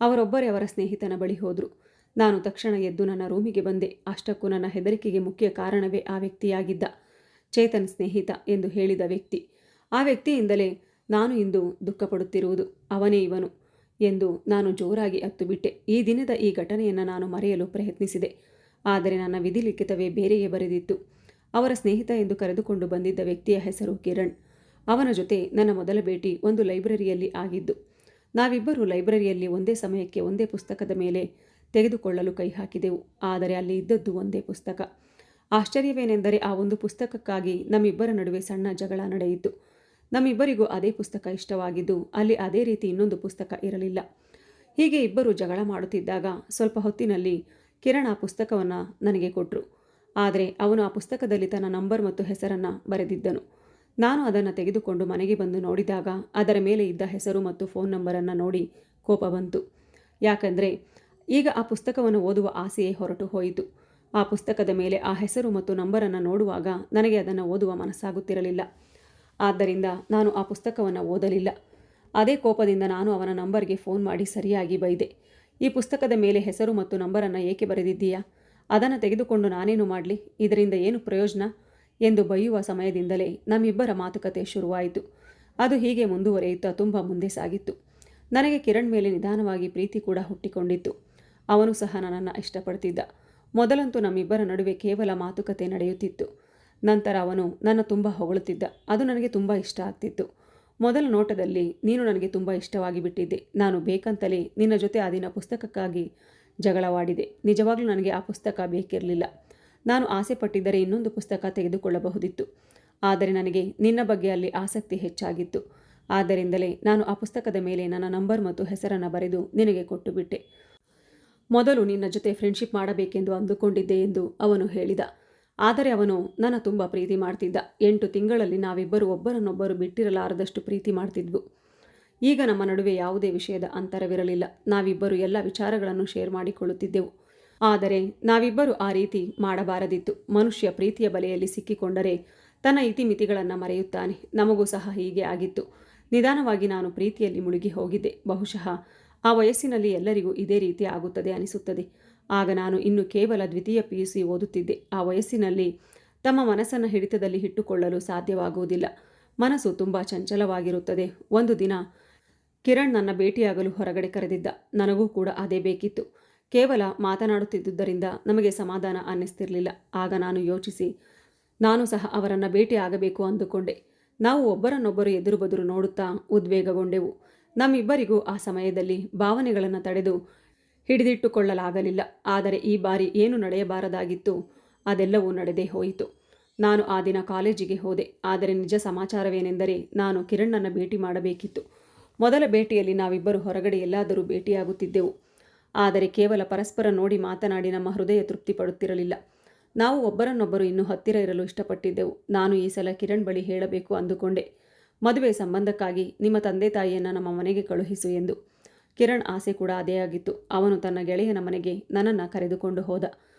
ಅವರೊಬ್ಬರೇ ಅವರ ಸ್ನೇಹಿತನ ಬಳಿ ಹೋದರು. ನಾನು ತಕ್ಷಣ ಎದ್ದು ನನ್ನ ರೂಮಿಗೆ ಬಂದೆ. ಅಷ್ಟಕ್ಕೂ ನನ್ನ ಹೆದರಿಕೆಗೆ ಮುಖ್ಯ ಕಾರಣವೇ ಆ ವ್ಯಕ್ತಿಯಾಗಿದ್ದ. ಚೇತನ್ ಸ್ನೇಹಿತ ಎಂದು ಹೇಳಿದ ವ್ಯಕ್ತಿ. ಆ ವ್ಯಕ್ತಿಯಿಂದಲೇ ನಾನು ಇಂದು ದುಃಖಪಡುತ್ತಿರುವುದು. ಅವನೇ ಇವನು ಎಂದು ನಾನು ಜೋರಾಗಿ ಅತ್ತುಬಿಟ್ಟೆ. ಈ ದಿನದ ಈ ಘಟನೆಯನ್ನು ನಾನು ಮರೆಯಲು ಪ್ರಯತ್ನಿಸಿದೆ. ಆದರೆ ನನ್ನ ವಿಧಿಲಿಖಿತವೇ ಬೇರೆಯೇ ಬರೆದಿತ್ತು. ಅವರ ಸ್ನೇಹಿತ ಎಂದು ಕರೆದುಕೊಂಡು ಬಂದಿದ್ದ ವ್ಯಕ್ತಿಯ ಹೆಸರು ಕಿರಣ್. ಅವನ ಜೊತೆ ನನ್ನ ಮೊದಲ ಭೇಟಿ ಒಂದು ಲೈಬ್ರರಿಯಲ್ಲಿ ಆಗಿದ್ದು. ನಾವಿಬ್ಬರೂ ಲೈಬ್ರರಿಯಲ್ಲಿ ಒಂದೇ ಸಮಯಕ್ಕೆ ಒಂದೇ ಪುಸ್ತಕದ ಮೇಲೆ ತೆಗೆದುಕೊಳ್ಳಲು ಕೈ ಹಾಕಿದೆವು. ಆದರೆ ಅಲ್ಲಿ ಇದ್ದದ್ದು ಒಂದೇ ಪುಸ್ತಕ. ಆಶ್ಚರ್ಯವೇನೆಂದರೆ ಆ ಒಂದು ಪುಸ್ತಕಕ್ಕಾಗಿ ನಮ್ಮಿಬ್ಬರ ನಡುವೆ ಸಣ್ಣ ಜಗಳ ನಡೆಯಿತು. ನಮ್ಮಿಬ್ಬರಿಗೂ ಅದೇ ಪುಸ್ತಕ ಇಷ್ಟವಾಗಿದ್ದು ಅಲ್ಲಿ ಅದೇ ರೀತಿ ಇನ್ನೊಂದು ಪುಸ್ತಕ ಇರಲಿಲ್ಲ. ಹೀಗೆ ಇಬ್ಬರು ಜಗಳ ಮಾಡುತ್ತಿದ್ದಾಗ ಸ್ವಲ್ಪ ಹೊತ್ತಿನಲ್ಲಿ ಕಿರಣ್ ಆ ಪುಸ್ತಕವನ್ನು ನನಗೆ ಕೊಟ್ಟರು. ಆದರೆ ಅವನು ಆ ಪುಸ್ತಕದಲ್ಲಿ ತನ್ನ ನಂಬರ್ ಮತ್ತು ಹೆಸರನ್ನು ಬರೆದಿದ್ದನು. ನಾನು ಅದನ್ನು ತೆಗೆದುಕೊಂಡು ಮನೆಗೆ ಬಂದು ನೋಡಿದಾಗ ಅದರ ಮೇಲೆ ಇದ್ದ ಹೆಸರು ಮತ್ತು ಫೋನ್ ನಂಬರನ್ನು ನೋಡಿ ಕೋಪ ಬಂತು. ಯಾಕಂದರೆ ಈಗ ಆ ಪುಸ್ತಕವನ್ನು ಓದುವ ಆಸೆಯೇ ಹೊರಟು ಹೋಯಿತು. ಆ ಪುಸ್ತಕದ ಮೇಲೆ ಆ ಹೆಸರು ಮತ್ತು ನಂಬರನ್ನು ನೋಡುವಾಗ ನನಗೆ ಅದನ್ನು ಓದುವ ಮನಸ್ಸಾಗುತ್ತಿರಲಿಲ್ಲ. ಆದ್ದರಿಂದ ನಾನು ಆ ಪುಸ್ತಕವನ್ನು ಓದಲಿಲ್ಲ. ಅದೇ ಕೋಪದಿಂದ ನಾನು ಅವನ ನಂಬರ್ಗೆ ಫೋನ್ ಮಾಡಿ ಸರಿಯಾಗಿ ಬೈದೆ. ಈ ಪುಸ್ತಕದ ಮೇಲೆ ಹೆಸರು ಮತ್ತು ನಂಬರನ್ನು ಏಕೆ ಬರೆದಿದ್ದೀಯಾ? ಅದನ್ನು ತೆಗೆದುಕೊಂಡು ನಾನೇನು ಮಾಡಲಿ? ಇದರಿಂದ ಏನು ಪ್ರಯೋಜನ ಎಂದು ಬೈಯುವ ಸಮಯದಿಂದಲೇ ನಮ್ಮಿಬ್ಬರ ಮಾತುಕತೆ ಶುರುವಾಯಿತು. ಅದು ಹೀಗೆ ಮುಂದುವರಿಯುತ್ತಾ ತುಂಬ ಮುಂದೆ ಸಾಗಿತ್ತು. ನನಗೆ ಕಿರಣ್ ಮೇಲೆ ನಿಧಾನವಾಗಿ ಪ್ರೀತಿ ಕೂಡ ಹುಟ್ಟಿಕೊಂಡಿತ್ತು. ಅವನು ಸಹ ನನ್ನನ್ನು ಇಷ್ಟಪಡ್ತಿದ್ದ. ಮೊದಲಂತೂ ನಮ್ಮಿಬ್ಬರ ನಡುವೆ ಕೇವಲ ಮಾತುಕತೆ ನಡೆಯುತ್ತಿತ್ತು. ನಂತರ ಅವನು ನನ್ನ ತುಂಬ ಹೊಗಳುತ್ತಿದ್ದ. ಅದು ನನಗೆ ತುಂಬ ಇಷ್ಟ ಆಗ್ತಿತ್ತು. ಮೊದಲ ನೋಟದಲ್ಲಿ ನೀನು ನನಗೆ ತುಂಬ ಇಷ್ಟವಾಗಿ ಬಿಟ್ಟಿದ್ದೆ. ನಾನು ಬೇಕಂತಲೇ ನಿನ್ನ ಜೊತೆ ಆ ದಿನ ಪುಸ್ತಕಕ್ಕಾಗಿ ಜಗಳವಾಡಿದೆ. ನಿಜವಾಗ್ಲೂ ನನಗೆ ಆ ಪುಸ್ತಕ ಬೇಕಿರಲಿಲ್ಲ. ನಾನು ಆಸೆ ಪಟ್ಟಿದ್ದರೆ ಇನ್ನೊಂದು ಪುಸ್ತಕ ತೆಗೆದುಕೊಳ್ಳಬಹುದಿತ್ತು. ಆದರೆ ನನಗೆ ನಿನ್ನ ಬಗ್ಗೆ ಅಲ್ಲಿ ಆಸಕ್ತಿ ಹೆಚ್ಚಾಗಿತ್ತು. ಆದ್ದರಿಂದಲೇ ನಾನು ಆ ಪುಸ್ತಕದ ಮೇಲೆ ನನ್ನ ನಂಬರ್ ಮತ್ತು ಹೆಸರನ್ನು ಬರೆದು ನಿನಗೆ ಕೊಟ್ಟು ಬಿಟ್ಟೆ. ಮೊದಲು ನಿನ್ನ ಜೊತೆ ಫ್ರೆಂಡ್ಶಿಪ್ ಮಾಡಬೇಕೆಂದು ಅಂದುಕೊಂಡಿದ್ದೆ ಎಂದು ಅವನು ಹೇಳಿದ. ಆದರೆ ಅವನು ನನ್ನ ತುಂಬ ಪ್ರೀತಿ ಮಾಡ್ತಿದ್ದ. 8 ತಿಂಗಳಲ್ಲಿ ನಾವಿಬ್ಬರು ಒಬ್ಬರನ್ನೊಬ್ಬರು ಬಿಟ್ಟಿರಲಾರದಷ್ಟು ಪ್ರೀತಿ ಮಾಡ್ತಿದ್ವು. ಈಗ ನಮ್ಮ ನಡುವೆ ಯಾವುದೇ ವಿಷಯದ ಅಂತರವಿರಲಿಲ್ಲ. ನಾವಿಬ್ಬರು ಎಲ್ಲ ವಿಚಾರಗಳನ್ನು ಶೇರ್ ಮಾಡಿಕೊಳ್ಳುತ್ತಿದ್ದೆವು. ಆದರೆ ನಾವಿಬ್ಬರು ಆ ರೀತಿ ಮಾಡಬಾರದಿತ್ತು. ಮನುಷ್ಯ ಪ್ರೀತಿಯ ಬಲೆಯಲ್ಲಿ ಸಿಕ್ಕಿಕೊಂಡರೆ ತನ್ನ ಇತಿಮಿತಿಗಳನ್ನು ಮರೆಯುತ್ತಾನೆ. ನಮಗೂ ಸಹ ಹೀಗೆ ಆಗಿತ್ತು. ನಿಧಾನವಾಗಿ ನಾನು ಪ್ರೀತಿಯಲ್ಲಿ ಮುಳುಗಿ ಹೋಗಿದ್ದೆ. ಬಹುಶಃ ಆ ವಯಸ್ಸಿನಲ್ಲಿ ಎಲ್ಲರಿಗೂ ಇದೇ ರೀತಿ ಆಗುತ್ತದೆ ಅನಿಸುತ್ತದೆ. ಆಗ ನಾನು ಇನ್ನು ಕೇವಲ ದ್ವಿತೀಯ PUC ಓದುತ್ತಿದ್ದೆ. ಆ ವಯಸ್ಸಿನಲ್ಲಿ ತಮ್ಮ ಮನಸ್ಸನ್ನು ಹಿಡಿತದಲ್ಲಿ ಇಟ್ಟುಕೊಳ್ಳಲು ಸಾಧ್ಯವಾಗುವುದಿಲ್ಲ. ಮನಸ್ಸು ತುಂಬ ಚಂಚಲವಾಗಿರುತ್ತದೆ. ಒಂದು ದಿನ ಕಿರಣ್ ನನ್ನ ಭೇಟಿಯಾಗಲು ಹೊರಗಡೆ ಕರೆದಿದ್ದ. ನನಗೂ ಕೂಡ ಅದೇ ಬೇಕಿತ್ತು. ಕೇವಲ ಮಾತನಾಡುತ್ತಿದ್ದುದರಿಂದ ನಮಗೆ ಸಮಾಧಾನ ಅನ್ನಿಸ್ತಿರಲಿಲ್ಲ. ಆಗ ನಾನು ಯೋಚಿಸಿ ನಾನು ಸಹ ಅವರನ್ನು ಭೇಟಿ ಆಗಬೇಕು ಅಂದುಕೊಂಡೆ. ನಾವು ಒಬ್ಬರನ್ನೊಬ್ಬರು ಎದುರು ಬದುರು ನೋಡುತ್ತಾ ಉದ್ವೇಗಗೊಂಡೆವು. ನಮ್ಮಿಬ್ಬರಿಗೂ ಆ ಸಮಯದಲ್ಲಿ ಭಾವನೆಗಳನ್ನು ತಡೆದು ಹಿಡಿದಿಟ್ಟುಕೊಳ್ಳಲಾಗಲಿಲ್ಲ. ಆದರೆ ಈ ಬಾರಿ ಏನು ನಡೆಯಬಾರದಾಗಿತ್ತು ಅದೆಲ್ಲವೂ ನಡೆದೇ ಹೋಯಿತು. ನಾನು ಆ ದಿನ ಕಾಲೇಜಿಗೆ ಹೋದೆ. ಆದರೆ ನಿಜ ಸಮಾಚಾರವೇನೆಂದರೆ ನಾನು ಕಿರಣ್ಣನ್ನು ಭೇಟಿ ಮಾಡಬೇಕಿತ್ತು. ಮೊದಲ ಭೇಟಿಯಲ್ಲಿ ನಾವಿಬ್ಬರು ಹೊರಗಡೆ ಎಲ್ಲಾದರೂ ಭೇಟಿಯಾಗುತ್ತಿದ್ದೆವು. ಆದರೆ ಕೇವಲ ಪರಸ್ಪರ ನೋಡಿ ಮಾತನಾಡಿ ನಮ್ಮ ಹೃದಯ ತೃಪ್ತಿಪಡುತ್ತಿರಲಿಲ್ಲ. ನಾವು ಒಬ್ಬರನ್ನೊಬ್ಬರು ಇನ್ನೂ ಹತ್ತಿರ ಇರಲು ಇಷ್ಟಪಟ್ಟಿದ್ದೆವು. ನಾನು ಈ ಸಲ ಕಿರಣ್ ಬಳಿ ಹೇಳಬೇಕು ಅಂದುಕೊಂಡೆ. ಮದುವೆ ಸಂಬಂಧಕ್ಕಾಗಿ ನಿಮ್ಮ ತಂದೆ ತಾಯಿಯನ್ನು ನಮ್ಮ ಮನೆಗೆ ಕಳುಹಿಸು ಎಂದು. ಕಿರಣ್ ಆಸೆ ಕೂಡ ಅದೇ ಆಗಿತ್ತು. ಅವನು ತನ್ನ ಗೆಳೆಯನ ಮನೆಗೆ ನನ್ನನ್ನು ಕರೆದುಕೊಂಡು ಹೋದ.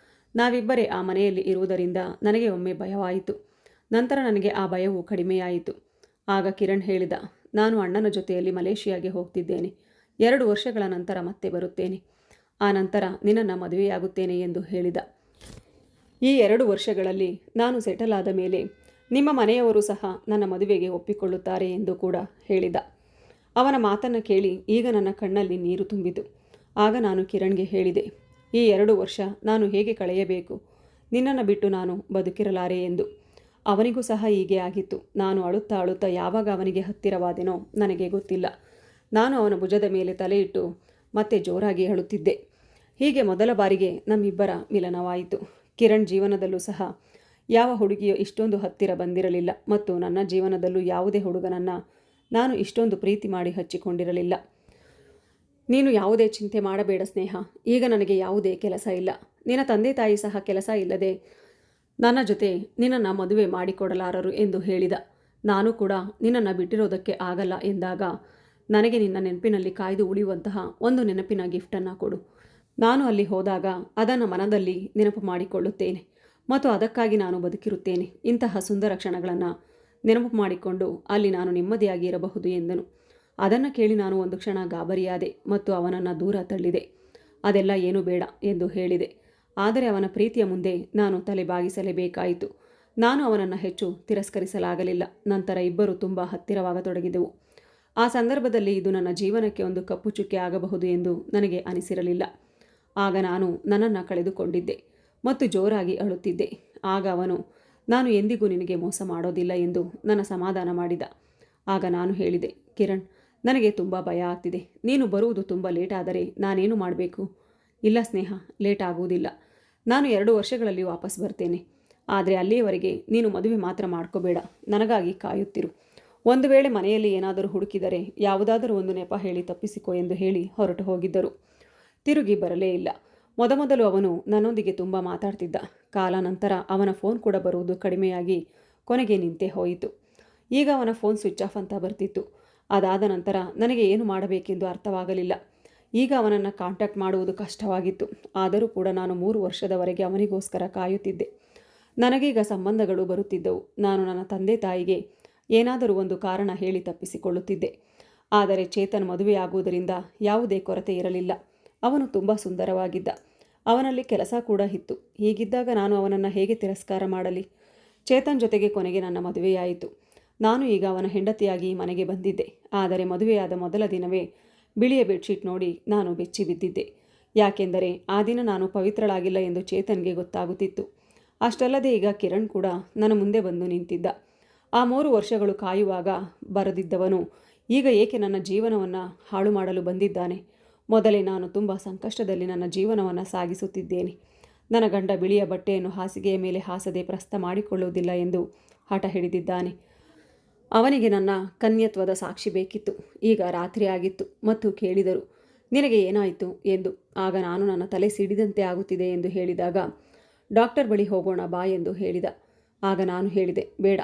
ನಾವಿಬ್ಬರೇ ಆ ಮನೆಯಲ್ಲಿ ಇರುವುದರಿಂದ ನನಗೆ ಒಮ್ಮೆ ಭಯವಾಯಿತು. ನಂತರ ನನಗೆ ಆ ಭಯವು ಕಡಿಮೆಯಾಯಿತು. ಆಗ ಕಿರಣ್ ಹೇಳಿದ, ನಾನು ಅಣ್ಣನ ಜೊತೆಯಲ್ಲಿ ಮಲೇಷಿಯಾಗೆ ಹೋಗ್ತಿದ್ದೇನೆ. 2 ವರ್ಷಗಳ ನಂತರ ಮತ್ತೆ ಬರುತ್ತೇನೆ. ಆ ನಂತರ ನಿನ್ನನ್ನು ಮದುವೆಯಾಗುತ್ತೇನೆ ಎಂದು ಹೇಳಿದ. ಈ 2 ವರ್ಷಗಳಲ್ಲಿ ನಾನು ಸೆಟಲ್ ಆದ ಮೇಲೆ ನಿಮ್ಮ ಮನೆಯವರು ಸಹ ನನ್ನ ಮದುವೆಗೆ ಒಪ್ಪಿಕೊಳ್ಳುತ್ತಾರೆ ಎಂದು ಕೂಡ ಹೇಳಿದ. ಅವನ ಮಾತನ್ನು ಕೇಳಿ ಈಗ ನನ್ನ ಕಣ್ಣಲ್ಲಿ ನೀರು ತುಂಬಿತು. ಆಗ ನಾನು ಕಿರಣ್ಗೆ ಹೇಳಿದೆ, ಈ 2 ವರ್ಷ ನಾನು ಹೇಗೆ ಕಳೆಯಬೇಕು? ನಿನ್ನನ್ನು ಬಿಟ್ಟು ನಾನು ಬದುಕಿರಲಾರೆ ಎಂದು. ಅವನಿಗೂ ಸಹ ಹೀಗೆ ಆಗಿತ್ತು. ನಾನು ಅಳುತ್ತಾ ಅಳುತ್ತಾ ಯಾವಾಗ ಅವನಿಗೆ ಹತ್ತಿರವಾದೆನೋ ನನಗೆ ಗೊತ್ತಿಲ್ಲ. ನಾನು ಅವನ ಭುಜದ ಮೇಲೆ ತಲೆ ಇಟ್ಟು ಮತ್ತೆ ಜೋರಾಗಿ ಅಳುತ್ತಿದ್ದೆ. ಹೀಗೆ ಮೊದಲ ಬಾರಿಗೆ ನಮ್ಮಿಬ್ಬರ ಮಿಲನವಾಯಿತು. ಕಿರಣ್ ಜೀವನದಲ್ಲೂ ಸಹ ಯಾವ ಹುಡುಗಿಯೋ ಇಷ್ಟೊಂದು ಹತ್ತಿರ ಬಂದಿರಲಿಲ್ಲ ಮತ್ತು ನನ್ನ ಜೀವನದಲ್ಲೂ ಯಾವುದೇ ಹುಡುಗನನ್ನು ನಾನು ಇಷ್ಟೊಂದು ಪ್ರೀತಿ ಮಾಡಿ ಹಚ್ಚಿಕೊಂಡಿರಲಿಲ್ಲ. ನೀನು ಯಾವುದೇ ಚಿಂತೆ ಮಾಡಬೇಡ ಸ್ನೇಹ. ಈಗ ನನಗೆ ಯಾವುದೇ ಕೆಲಸ ಇಲ್ಲ. ನಿನ್ನ ತಂದೆ ತಾಯಿ ಸಹ ಕೆಲಸ ಇಲ್ಲದೆ ನನ್ನ ಜೊತೆ ನಿನ್ನನ್ನು ಮದುವೆ ಮಾಡಿಕೊಡಲಾರರು ಎಂದು ಹೇಳಿದ. ನಾನು ಕೂಡ ನಿನ್ನನ್ನು ಬಿಟ್ಟಿರೋದಕ್ಕೆ ಆಗಲ್ಲ ಎಂದಾಗ, ನನಗೆ ನಿನ್ನ ನೆನಪಿನಲ್ಲಿ ಕಾಯ್ದು ಉಳಿಯುವಂತಹ ಒಂದು ನೆನಪಿನ ಗಿಫ್ಟನ್ನು ಕೊಡು. ನಾನು ಅಲ್ಲಿ ಹೋದಾಗ ಅದನ್ನು ಮನದಲ್ಲಿ ನೆನಪು ಮಾಡಿಕೊಳ್ಳುತ್ತೇನೆ ಮತ್ತು ಅದಕ್ಕಾಗಿ ನಾನು ಬದುಕಿರುತ್ತೇನೆ. ಇಂತಹ ಸುಂದರ ಕ್ಷಣಗಳನ್ನು ನೆನಪು ಮಾಡಿಕೊಂಡು ಅಲ್ಲಿ ನಾನು ನೆಮ್ಮದಿಯಾಗಿ ಇರಬಹುದು ಎಂದನು. ಅದನ್ನು ಕೇಳಿ ನಾನು ಒಂದು ಕ್ಷಣ ಗಾಬರಿಯಾದೆ ಮತ್ತು ಅವನನ್ನು ದೂರ ತಳ್ಳಿದೆ. ಅದೆಲ್ಲ ಏನೂ ಬೇಡ ಎಂದು ಹೇಳಿದೆ. ಆದರೆ ಅವನ ಪ್ರೀತಿಯ ಮುಂದೆ ನಾನು ತಲೆ ಬಾಗಿಸಲೇಬೇಕಾಯಿತು. ನಾನು ಅವನನ್ನು ಹೆಚ್ಚು ತಿರಸ್ಕರಿಸಲಾಗಲಿಲ್ಲ. ನಂತರ ಇಬ್ಬರು ತುಂಬ ಹತ್ತಿರವಾಗತೊಡಗಿದೆವು. ಆ ಸಂದರ್ಭದಲ್ಲಿ ಇದು ನನ್ನ ಜೀವನಕ್ಕೆ ಒಂದು ಕಪ್ಪು ಚುಕ್ಕೆ ಆಗಬಹುದು ಎಂದು ನನಗೆ ಅನಿಸಿರಲಿಲ್ಲ. ಆಗ ನಾನು ನನ್ನನ್ನು ಕಳೆದುಕೊಂಡಿದ್ದೆ ಮತ್ತು ಜೋರಾಗಿ ಅಳುತ್ತಿದ್ದೆ. ಆಗ ಅವನು, ನಾನು ಎಂದಿಗೂ ನಿನಗೆ ಮೋಸ ಮಾಡೋದಿಲ್ಲ ಎಂದು ನನ್ನ ಸಮಾಧಾನ ಮಾಡಿದ. ಆಗ ನಾನು ಹೇಳಿದೆ, ಕಿರಣ್, ನನಗೆ ತುಂಬ ಭಯ ಆಗ್ತಿದೆ. ನೀನು ಬರುವುದು ತುಂಬ ಲೇಟ್ ಆದರೆ ನಾನೇನು ಮಾಡಬೇಕು? ಇಲ್ಲ ಸ್ನೇಹ, ಲೇಟ್ ಆಗುವುದಿಲ್ಲ. ನಾನು 2 ವರ್ಷಗಳಲ್ಲಿ ವಾಪಸ್ ಬರ್ತೇನೆ. ಆದರೆ ಅಲ್ಲಿಯವರೆಗೆ ನೀನು ಮದುವೆ ಮಾತ್ರ ಮಾಡ್ಕೋಬೇಡ. ನನಗಾಗಿ ಕಾಯುತ್ತಿರು. ಒಂದು ವೇಳೆ ಮನೆಯಲ್ಲಿ ಏನಾದರೂ ಹುಡುಕಿದರೆ ಯಾವುದಾದರೂ ಒಂದು ನೆಪ ಹೇಳಿ ತಪ್ಪಿಸಿಕೊ ಎಂದು ಹೇಳಿ ಹೊರಟು ಹೋಗಿದ್ದರು. ತಿರುಗಿ ಬರಲೇ ಇಲ್ಲ. ಮೊದಮೊದಲು ಅವನು ನನ್ನೊಂದಿಗೆ ತುಂಬ ಮಾತಾಡ್ತಿದ್ದ. ಕಾಲ ನಂತರ ಅವನ ಫೋನ್ ಕೂಡ ಬರುವುದು ಕಡಿಮೆಯಾಗಿ ಕೊನೆಗೆ ನಿಂತೇ ಹೋಯಿತು. ಈಗ ಅವನ ಫೋನ್ ಸ್ವಿಚ್ ಆಫ್ ಅಂತ ಬರ್ತಿತ್ತು. ಅದಾದ ನಂತರ ನನಗೆ ಏನು ಮಾಡಬೇಕೆಂದು ಅರ್ಥವಾಗಲಿಲ್ಲ. ಈಗ ಅವನನ್ನು ಕಾಂಟ್ಯಾಕ್ಟ್ ಮಾಡುವುದು ಕಷ್ಟವಾಗಿತ್ತು. ಆದರೂ ಕೂಡ ನಾನು 3 ವರ್ಷದವರೆಗೆ ಅವನಿಗೋಸ್ಕರ ಕಾಯುತ್ತಿದ್ದೆ. ನನಗೀಗ ಸಂಬಂಧಗಳು ಬರುತ್ತಿದ್ದವು. ನಾನು ನನ್ನ ತಂದೆ ತಾಯಿಗೆ ಏನಾದರೂ ಒಂದು ಕಾರಣ ಹೇಳಿ ತಪ್ಪಿಸಿಕೊಳ್ಳುತ್ತಿದ್ದೆ. ಆದರೆ ಚೇತನ್ ಮದುವೆಯಾಗುವುದರಿಂದ ಯಾವುದೇ ಕೊರತೆ ಇರಲಿಲ್ಲ. ಅವನು ತುಂಬ ಸುಂದರವಾಗಿದ್ದ. ಅವನಲ್ಲಿ ಕೆಲಸ ಕೂಡ ಇತ್ತು. ಹೀಗಿದ್ದಾಗ ನಾನು ಅವನನ್ನು ಹೇಗೆ ತಿರಸ್ಕಾರ ಮಾಡಲಿ? ಚೇತನ್ ಜೊತೆಗೆ ಕೊನೆಗೆ ನನ್ನ ಮದುವೆಯಾಯಿತು. ನಾನು ಈಗ ಅವನ ಹೆಂಡತಿಯಾಗಿ ಮನೆಗೆ ಬಂದಿದ್ದೆ. ಆದರೆ ಮದುವೆಯಾದ ಮೊದಲ ದಿನವೇ ಬಿಳಿಯ ಬೆಡ್ಶೀಟ್ ನೋಡಿ ನಾನು ಬೆಚ್ಚಿ ಬಿದ್ದಿದ್ದೆ. ಯಾಕೆಂದರೆ ಆ ದಿನ ನಾನು ಪವಿತ್ರಳಾಗಿಲ್ಲ ಎಂದು ಚೇತನ್ಗೆ ಗೊತ್ತಾಗುತ್ತಿತ್ತು. ಅಷ್ಟಲ್ಲದೆ ಈಗ ಕಿರಣ್ ಕೂಡ ನನ್ನ ಮುಂದೆ ಬಂದು ನಿಂತಿದ್ದ. ಆ 3 ವರ್ಷಗಳು ಕಾಯುವಾಗ ಬರದಿದ್ದವನು ಈಗ ಏಕೆ ನನ್ನ ಜೀವನವನ್ನು ಹಾಳು ಮಾಡಲು ಬಂದಿದ್ದಾನೆ? ಮೊದಲೇ ನಾನು ತುಂಬ ಸಂಕಷ್ಟದಲ್ಲಿ ನನ್ನ ಜೀವನವನ್ನು ಸಾಗಿಸುತ್ತಿದ್ದೇನೆ. ನನ್ನ ಗಂಡ ಬಿಳಿಯ ಬಟ್ಟೆಯನ್ನು ಹಾಸಿಗೆಯ ಮೇಲೆ ಹಾಸದೆ ಪ್ರಸ್ಥ ಮಾಡಿಕೊಳ್ಳುವುದಿಲ್ಲ ಎಂದು ಹಠ ಹಿಡಿದಿದ್ದಾನೆ. ಅವನಿಗೆ ನನ್ನ ಕನ್ಯತ್ವದ ಸಾಕ್ಷಿ ಬೇಕಿತ್ತು. ಈಗ ರಾತ್ರಿ ಆಗಿತ್ತು ಮತ್ತು ಕೇಳಿದರು, ನಿನಗೆ ಏನಾಯಿತು ಎಂದು. ಆಗ ನಾನು ನನ್ನ ತಲೆ ಸಿಡಿದಂತೆ ಆಗುತ್ತಿದೆ ಎಂದು ಹೇಳಿದಾಗ, ಡಾಕ್ಟರ್ ಬಳಿ ಹೋಗೋಣ ಬಾ ಎಂದು ಹೇಳಿದ. ಆಗ ನಾನು ಹೇಳಿದೆ, ಬೇಡ,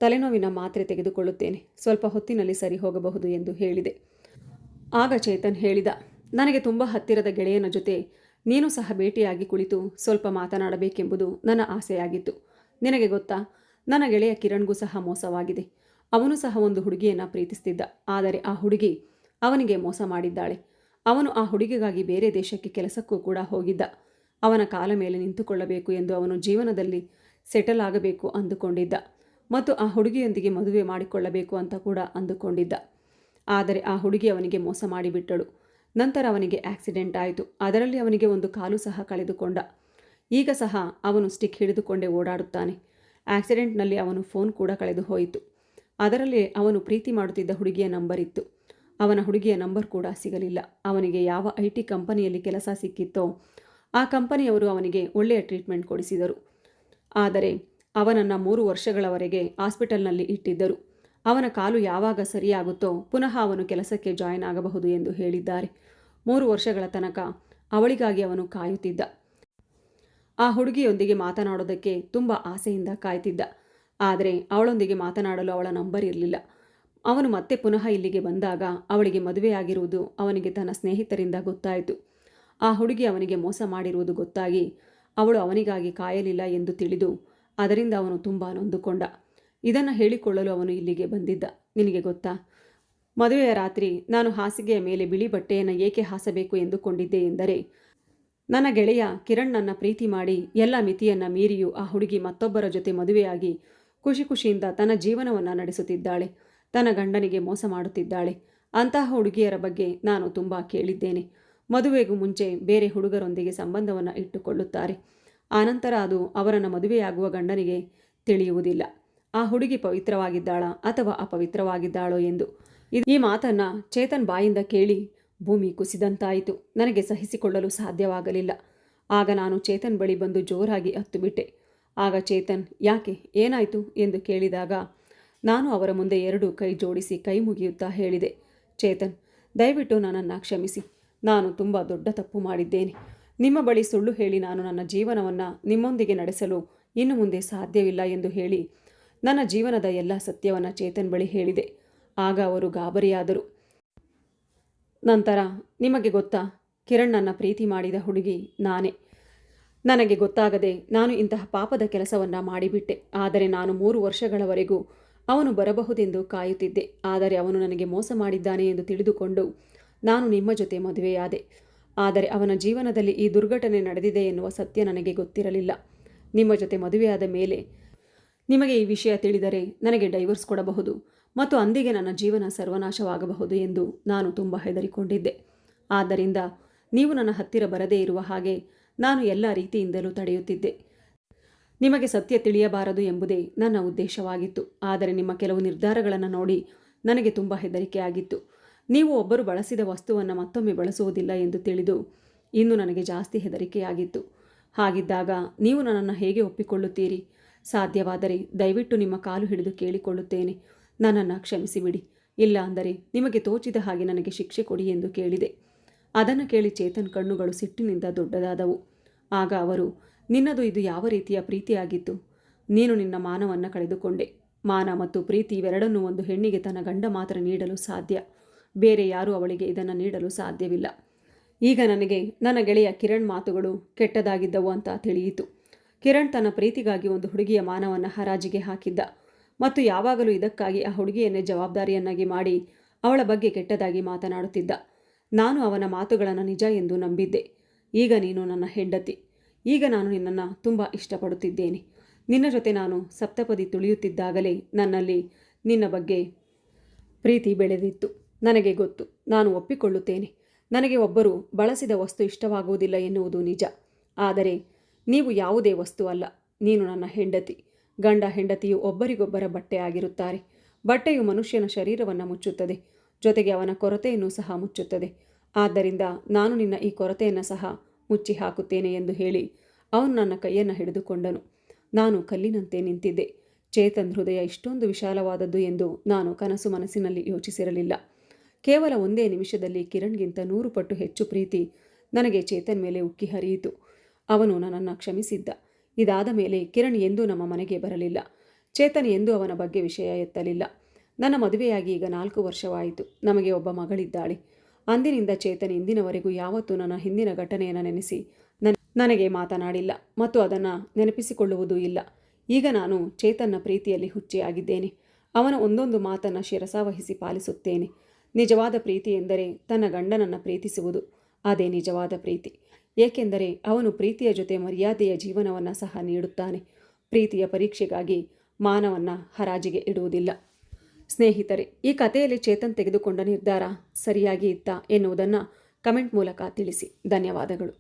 ತಲೆನೋವಿನ ಮಾತ್ರೆ ತೆಗೆದುಕೊಳ್ಳುತ್ತೇನೆ, ಸ್ವಲ್ಪ ಹೊತ್ತಿನಲ್ಲಿ ಸರಿ ಹೋಗಬಹುದು ಎಂದು ಹೇಳಿದೆ. ಆಗ ಚೇತನ್ ಹೇಳಿದ, ನನಗೆ ತುಂಬ ಹತ್ತಿರದ ಗೆಳೆಯನ ಜೊತೆ ನೀನು ಸಹ ಭೇಟಿಯಾಗಿ ಕುಳಿತು ಸ್ವಲ್ಪ ಮಾತನಾಡಬೇಕೆಂಬುದು ನನ್ನ ಆಸೆಯಾಗಿತ್ತು. ನಿನಗೆ ಗೊತ್ತಾ, ನನ್ನ ಗೆಳೆಯ ಕಿರಣ್ಗೂ ಸಹ ಮೋಸವಾಗಿದೆ. ಅವನು ಸಹ ಒಂದು ಹುಡುಗಿಯನ್ನು ಪ್ರೀತಿಸ್ತಿದ್ದ. ಆದರೆ ಆ ಹುಡುಗಿ ಅವನಿಗೆ ಮೋಸ ಮಾಡಿದ್ದಾಳೆ. ಅವನು ಆ ಹುಡುಗಿಗಾಗಿ ಬೇರೆ ದೇಶಕ್ಕೆ ಕೆಲಸಕ್ಕೂ ಕೂಡ ಹೋಗಿದ್ದ. ಅವನ ಕಾಲ ಮೇಲೆ ನಿಂತುಕೊಳ್ಳಬೇಕು ಎಂದು ಅವನು ಜೀವನದಲ್ಲಿ ಸೆಟಲ್ ಆಗಬೇಕು ಅಂದುಕೊಂಡಿದ್ದ ಮತ್ತು ಆ ಹುಡುಗಿಯೊಂದಿಗೆ ಮದುವೆ ಮಾಡಿಕೊಳ್ಳಬೇಕು ಅಂತ ಕೂಡ ಅಂದುಕೊಂಡಿದ್ದ. ಆದರೆ ಆ ಹುಡುಗಿ ಅವನಿಗೆ ಮೋಸ ಮಾಡಿಬಿಟ್ಟಳು. ನಂತರ ಅವನಿಗೆ ಆಕ್ಸಿಡೆಂಟ್ ಆಯಿತು. ಅದರಲ್ಲಿ ಅವನಿಗೆ ಒಂದು ಕಾಲು ಸಹ ಕಳೆದುಕೊಂಡ. ಈಗ ಸಹ ಅವನು ಸ್ಟಿಕ್ ಹಿಡಿದುಕೊಂಡೇ ಓಡಾಡುತ್ತಾನೆ. ಆಕ್ಸಿಡೆಂಟ್ನಲ್ಲಿ ಅವನು ಫೋನ್ ಕೂಡ ಕಳೆದು ಹೋಯಿತು. ಅದರಲ್ಲಿ ಅವನು ಪ್ರೀತಿ ಮಾಡುತ್ತಿದ್ದ ಹುಡುಗಿಯ ನಂಬರ್ ಇತ್ತು. ಅವನ ಹುಡುಗಿಯ ನಂಬರ್ ಕೂಡ ಸಿಗಲಿಲ್ಲ. ಅವನಿಗೆ ಯಾವ IT ಕಂಪನಿಯಲ್ಲಿ ಕೆಲಸ ಸಿಕ್ಕಿತ್ತೋ ಆ ಕಂಪನಿಯವರು ಅವನಿಗೆ ಒಳ್ಳೆಯ ಟ್ರೀಟ್ಮೆಂಟ್ ಕೊಡಿಸಿದರು. ಆದರೆ ಅವನನ್ನು 3 ವರ್ಷಗಳವರೆಗೆ ಹಾಸ್ಪಿಟಲ್ನಲ್ಲಿ ಇಟ್ಟಿದ್ದರು. ಅವನ ಕಾಲು ಯಾವಾಗ ಸರಿಯಾಗುತ್ತೋ ಪುನಃ ಅವನು ಕೆಲಸಕ್ಕೆ ಜಾಯಿನ್ ಆಗಬಹುದು ಎಂದು ಹೇಳಿದ್ದಾರೆ. 3 ವರ್ಷಗಳ ತನಕ ಅವಳಿಗಾಗಿ ಅವನು ಕಾಯುತ್ತಿದ್ದ. ಆ ಹುಡುಗಿಯೊಂದಿಗೆ ಮಾತನಾಡೋದಕ್ಕೆ ತುಂಬ ಆಸೆಯಿಂದ ಕಾಯ್ತಿದ್ದ. ಆದರೆ ಅವಳೊಂದಿಗೆ ಮಾತನಾಡಲು ಅವಳ ನಂಬರ್ ಇರಲಿಲ್ಲ. ಅವನು ಮತ್ತೆ ಪುನಃ ಇಲ್ಲಿಗೆ ಬಂದಾಗ ಅವಳಿಗೆ ಮದುವೆಯಾಗಿರುವುದು ಅವನಿಗೆ ತನ್ನ ಸ್ನೇಹಿತರಿಂದ ಗೊತ್ತಾಯಿತು. ಆ ಹುಡುಗಿ ಅವನಿಗೆ ಮೋಸ ಮಾಡಿರುವುದು ಗೊತ್ತಾಗಿ ಅವಳು ಅವನಿಗಾಗಿ ಕಾಯಲಿಲ್ಲ ಎಂದು ತಿಳಿದು ಅದರಿಂದ ಅವನು ತುಂಬ ನೊಂದುಕೊಂಡ. ಇದನ್ನು ಹೇಳಿಕೊಳ್ಳಲು ಅವನು ಇಲ್ಲಿಗೆ ಬಂದಿದ್ದ. ನಿನಗೆ ಗೊತ್ತಾ, ಮದುವೆಯ ರಾತ್ರಿ ನಾನು ಹಾಸಿಗೆಯ ಮೇಲೆ ಬಿಳಿ ಬಟ್ಟೆಯನ್ನು ಏಕೆ ಹಾಸಬೇಕು ಎಂದುಕೊಂಡಿದ್ದೆ ಎಂದರೆ, ನನ್ನ ಗೆಳೆಯ ಕಿರಣ್ ನನ್ನ ಪ್ರೀತಿ ಮಾಡಿ ಎಲ್ಲ ಮಿತಿಯನ್ನು ಮೀರಿಯೂ ಆ ಹುಡುಗಿ ಮತ್ತೊಬ್ಬರ ಜೊತೆ ಮದುವೆಯಾಗಿ ಖುಷಿ ಖುಷಿಯಿಂದ ತನ್ನ ಜೀವನವನ್ನು ನಡೆಸುತ್ತಿದ್ದಾಳೆ. ತನ್ನ ಗಂಡನಿಗೆ ಮೋಸ ಮಾಡುತ್ತಿದ್ದಾಳೆ. ಅಂತಹ ಹುಡುಗಿಯರ ಬಗ್ಗೆ ನಾನು ತುಂಬ ಕೇಳಿದ್ದೇನೆ. ಮದುವೆಗೂ ಮುಂಚೆ ಬೇರೆ ಹುಡುಗರೊಂದಿಗೆ ಸಂಬಂಧವನ್ನು ಇಟ್ಟುಕೊಳ್ಳುತ್ತಾರೆ. ಆನಂತರ ಅದು ಅವರನ್ನು ಮದುವೆಯಾಗುವ ಗಂಡನಿಗೆ ತಿಳಿಯುವುದಿಲ್ಲ ಆ ಹುಡುಗಿ ಪವಿತ್ರವಾಗಿದ್ದಾಳಾ ಅಥವಾ ಅಪವಿತ್ರವಾಗಿದ್ದಾಳೋ ಎಂದು. ಈ ಮಾತನ್ನು ಚೇತನ್ ಬಾಯಿಂದ ಕೇಳಿ ಭೂಮಿ ಕುಸಿದಂತಾಯಿತು. ನನಗೆ ಸಹಿಸಿಕೊಳ್ಳಲು ಸಾಧ್ಯವಾಗಲಿಲ್ಲ. ಆಗ ನಾನು ಚೇತನ್ ಬಳಿ ಬಂದು ಜೋರಾಗಿ ಹತ್ತುಬಿಟ್ಟೆ. ಆಗ ಚೇತನ್, ಯಾಕೆ, ಏನಾಯಿತು ಎಂದು ಕೇಳಿದಾಗ ನಾನು ಅವರ ಮುಂದೆ 2 ಕೈ ಜೋಡಿಸಿ ಕೈ ಮುಗಿಯುತ್ತಾ ಹೇಳಿದೆ, ಚೇತನ್, ದಯವಿಟ್ಟು ನನ್ನನ್ನು ಕ್ಷಮಿಸಿ. ನಾನು ತುಂಬ ದೊಡ್ಡ ತಪ್ಪು ಮಾಡಿದ್ದೇನೆ. ನಿಮ್ಮ ಬಳಿ ಸುಳ್ಳು ಹೇಳಿ ನಾನು ನನ್ನ ಜೀವನವನ್ನು ನಿಮ್ಮೊಂದಿಗೆ ನಡೆಸಲು ಇನ್ನು ಮುಂದೆ ಸಾಧ್ಯವಿಲ್ಲ ಎಂದು ಹೇಳಿ ನನ್ನ ಜೀವನದ ಎಲ್ಲ ಸತ್ಯವನ್ನು ಚೇತನ್ ಬಳಿ ಹೇಳಿದೆ. ಆಗ ಅವರು ಗಾಬರಿಯಾದರು. ನಂತರ, ನಿಮಗೆ ಗೊತ್ತಾ, ಕಿರಣ್ ನನ್ನ ಪ್ರೀತಿ ಮಾಡಿದ ಹುಡುಗಿ ನಾನೇ. ನನಗೆ ಗೊತ್ತಾಗದೆ ನಾನು ಇಂತಹ ಪಾಪದ ಕೆಲಸವನ್ನು ಮಾಡಿಬಿಟ್ಟೆ. ಆದರೆ ನಾನು 3 ವರ್ಷಗಳವರೆಗೂ ಅವನು ಬರಬಹುದೆಂದು ಕಾಯುತ್ತಿದ್ದೆ. ಆದರೆ ಅವನು ನನಗೆ ಮೋಸ ಮಾಡಿದ್ದಾನೆ ಎಂದು ತಿಳಿದುಕೊಂಡು ನಾನು ನಿಮ್ಮ ಜೊತೆ ಮದುವೆಯಾದೆ. ಆದರೆ ಅವನ ಜೀವನದಲ್ಲಿ ಈ ದುರ್ಘಟನೆ ನಡೆದಿದೆ ಎನ್ನುವ ಸತ್ಯ ನನಗೆ ಗೊತ್ತಿರಲಿಲ್ಲ. ನಿಮ್ಮ ಜೊತೆ ಮದುವೆಯಾದ ಮೇಲೆ ನಿಮಗೆ ಈ ವಿಷಯ ತಿಳಿದರೆ ನನಗೆ ಡೈವರ್ಸ್ ಕೊಡಬಹುದು ಮತ್ತು ಅಂದಿಗೆ ನನ್ನ ಜೀವನ ಸರ್ವನಾಶವಾಗಬಹುದು ಎಂದು ನಾನು ತುಂಬ ಹೆದರಿಕೊಂಡಿದ್ದೆ. ಆದ್ದರಿಂದ ನೀವು ನನ್ನ ಹತ್ತಿರ ಬರದೇ ಇರುವ ಹಾಗೆ ನಾನು ಎಲ್ಲ ರೀತಿಯಿಂದಲೂ ತಡೆಯುತ್ತಿದ್ದೆ. ನಿಮಗೆ ಸತ್ಯ ತಿಳಿಯಬಾರದು ಎಂಬುದೇ ನನ್ನ ಉದ್ದೇಶವಾಗಿತ್ತು. ಆದರೆ ನಿಮ್ಮ ಕೆಲವು ನಿರ್ಧಾರಗಳನ್ನು ನೋಡಿ ನನಗೆ ತುಂಬ ಹೆದರಿಕೆಯಾಗಿತ್ತು. ನೀವು ಒಬ್ಬರು ಬಳಸಿದ ವಸ್ತುವನ್ನು ಮತ್ತೊಮ್ಮೆ ಬಳಸುವುದಿಲ್ಲ ಎಂದು ತಿಳಿದು ಇನ್ನು ನನಗೆ ಜಾಸ್ತಿ ಹೆದರಿಕೆಯಾಗಿತ್ತು. ಹಾಗಿದ್ದಾಗ ನೀವು ನನ್ನನ್ನು ಹೇಗೆ ಒಪ್ಪಿಕೊಳ್ಳುತ್ತೀರಿ? ಸಾಧ್ಯವಾದರೆ ದಯವಿಟ್ಟು ನಿಮ್ಮ ಕಾಲು ಹಿಡಿದು ಕೇಳಿಕೊಳ್ಳುತ್ತೇನೆ, ನನ್ನನ್ನು ಕ್ಷಮಿಸಿಬಿಡಿ. ಇಲ್ಲ ಅಂದರೆ ನಿಮಗೆ ತೋಚಿದ ಹಾಗೆ ನನಗೆ ಶಿಕ್ಷೆ ಕೊಡಿ ಎಂದು ಕೇಳಿದೆ. ಅದನ್ನು ಕೇಳಿ ಚೇತನ್ ಕಣ್ಣುಗಳು ಸಿಟ್ಟಿನಿಂದ ದೊಡ್ಡದಾದವು. ಆಗ ಅವರು, ನಿನ್ನದು ಇದು ಯಾವ ರೀತಿಯ ಪ್ರೀತಿಯಾಗಿತ್ತು? ನೀನು ನಿನ್ನ ಮಾನವನ್ನು ಕಳೆದುಕೊಂಡೆ. ಮಾನ ಮತ್ತು ಪ್ರೀತಿ ಇವೆರಡನ್ನೂ ಒಂದು ಹೆಣ್ಣಿಗೆ ತನ್ನ ಗಂಡ ಮಾತ್ರ ನೀಡಲು ಸಾಧ್ಯ. ಬೇರೆ ಯಾರೂ ಅವಳಿಗೆ ಇದನ್ನು ನೀಡಲು ಸಾಧ್ಯವಿಲ್ಲ. ಈಗ ನನಗೆ ನನ್ನ ಗೆಳೆಯ ಕಿರಣ್ ಮಾತುಗಳು ಕೆಟ್ಟದಾಗಿದ್ದವು ಅಂತ ತಿಳಿಯಿತು. ಕಿರಣ್ ತನ್ನ ಪ್ರೀತಿಗಾಗಿ ಒಂದು ಹುಡುಗಿಯ ಮಾನವನ್ನು ಹರಾಜಿಗೆ ಹಾಕಿದ್ದ ಮತ್ತು ಯಾವಾಗಲೂ ಇದಕ್ಕಾಗಿ ಆ ಹುಡುಗಿಯನ್ನೇ ಜವಾಬ್ದಾರಿಯನ್ನಾಗಿ ಮಾಡಿ ಅವಳ ಬಗ್ಗೆ ಕೆಟ್ಟದಾಗಿ ಮಾತನಾಡುತ್ತಿದ್ದ. ನಾನು ಅವನ ಮಾತುಗಳನ್ನು ನಿಜ ಎಂದು ನಂಬಿದ್ದೆ. ಈಗ ನೀನು ನನ್ನ ಹೆಂಡತಿ. ಈಗ ನಾನು ನಿನ್ನನ್ನು ತುಂಬ ಇಷ್ಟಪಡುತ್ತಿದ್ದೇನೆ. ನಿನ್ನ ಜೊತೆ ನಾನು ಸಪ್ತಪದಿ ತುಳಿಯುತ್ತಿದ್ದಾಗಲೇ ನನ್ನಲ್ಲಿ ನಿನ್ನ ಬಗ್ಗೆ ಪ್ರೀತಿ ಬೆಳೆದಿತ್ತು. ನನಗೆ ಗೊತ್ತು, ನಾನು ಒಪ್ಪಿಕೊಳ್ಳುತ್ತೇನೆ. ನನಗೆ ಒಬ್ಬರು ಬಳಸಿದ ವಸ್ತು ಇಷ್ಟವಾಗುವುದಿಲ್ಲ ಎನ್ನುವುದು ನಿಜ. ಆದರೆ ನೀವು ಯಾವುದೇ ವಸ್ತು ಅಲ್ಲ. ನೀನು ನನ್ನ ಹೆಂಡತಿ. ಗಂಡ ಹೆಂಡತಿಯು ಒಬ್ಬರಿಗೊಬ್ಬರ ಬಟ್ಟೆ ಆಗಿರುತ್ತಾರೆ. ಬಟ್ಟೆಯು ಮನುಷ್ಯನ ಶರೀರವನ್ನು ಮುಚ್ಚುತ್ತದೆ, ಜೊತೆಗೆ ಅವನ ಕೊರತೆಯನ್ನು ಸಹ ಮುಚ್ಚುತ್ತದೆ. ಆದ್ದರಿಂದ ನಾನು ನಿನ್ನ ಈ ಕೊರತೆಯನ್ನು ಸಹ ಮುಚ್ಚಿ ಹಾಕುತ್ತೇನೆ ಎಂದು ಹೇಳಿ ಅವನು ನನ್ನ ಕೈಯನ್ನು ಹಿಡಿದುಕೊಂಡನು. ನಾನು ಕಲ್ಲಿನಂತೆ ನಿಂತಿದ್ದೆ. ಚೇತನ್ ಹೃದಯ ಇಷ್ಟೊಂದು ವಿಶಾಲವಾದದ್ದು ಎಂದು ನಾನು ಕನಸು ಮನಸ್ಸಿನಲ್ಲಿ ಯೋಚಿಸಿರಲಿಲ್ಲ. ಕೇವಲ ಒಂದೇ ನಿಮಿಷದಲ್ಲಿ ಕಿರಣ್ಗಿಂತ 100 ಪಟ್ಟು ಹೆಚ್ಚು ಪ್ರೀತಿ ನನಗೆ ಚೇತನ್ ಮೇಲೆ ಉಕ್ಕಿ ಹರಿಯಿತು. ಅವನು ನನ್ನನ್ನು ಕ್ಷಮಿಸಿದ್ದ. ಇದಾದ ಮೇಲೆ ಕಿರಣ್ ಎಂದೂ ನಮ್ಮ ಮನೆಗೆ ಬರಲಿಲ್ಲ. ಚೇತನ್ ಎಂದೂ ಅವನ ಬಗ್ಗೆ ವಿಷಯ ಎತ್ತಲಿಲ್ಲ. ನನ್ನ ಮದುವೆಯಾಗಿ ಈಗ 4 ವರ್ಷವಾಯಿತು. ನಮಗೆ ಒಬ್ಬ ಮಗಳಿದ್ದಾಳೆ. ಅಂದಿನಿಂದ ಚೇತನ್ ಇಂದಿನವರೆಗೂ ಯಾವತ್ತೂ ನನ್ನ ಹಿಂದಿನ ಘಟನೆಯನ್ನು ನೆನೆಸಿ ನನಗೆ ಮಾತನಾಡಿಲ್ಲ ಮತ್ತು ಅದನ್ನು ನೆನಪಿಸಿಕೊಳ್ಳುವುದೂ ಇಲ್ಲ. ಈಗ ನಾನು ಚೇತನ್ನ ಪ್ರೀತಿಯಲ್ಲಿ ಹುಚ್ಚಿಯಾಗಿದ್ದೇನೆ. ಅವನ ಒಂದೊಂದು ಮಾತನ್ನು ಶಿರಸಾವಹಿಸಿ ಪಾಲಿಸುತ್ತೇನೆ. ನಿಜವಾದ ಪ್ರೀತಿ ಎಂದರೆ ತನ್ನ ಗಂಡನನ್ನು ಪ್ರೀತಿಸುವುದು. ಅದೇ ನಿಜವಾದ ಪ್ರೀತಿ. ಏಕೆಂದರೆ ಅವನು ಪ್ರೀತಿಯ ಜೊತೆ ಮರ್ಯಾದೆಯ ಜೀವನವನ್ನು ಸಹ ನೀಡುತ್ತಾನೆ. ಪ್ರೀತಿಯ ಪರೀಕ್ಷೆಗಾಗಿ ಮಾನವನ್ನು ಹರಾಜಿಗೆ ಇಡುವುದಿಲ್ಲ. ಸ್ನೇಹಿತರೆ, ಈ ಕಥೆಯಲ್ಲಿ ಚೇತನ್ ತೆಗೆದುಕೊಂಡ ನಿರ್ಧಾರ ಸರಿಯಾಗಿ ಇತ್ತಾ ಎನ್ನುವುದನ್ನು ಕಮೆಂಟ್ ಮೂಲಕ ತಿಳಿಸಿ. ಧನ್ಯವಾದಗಳು.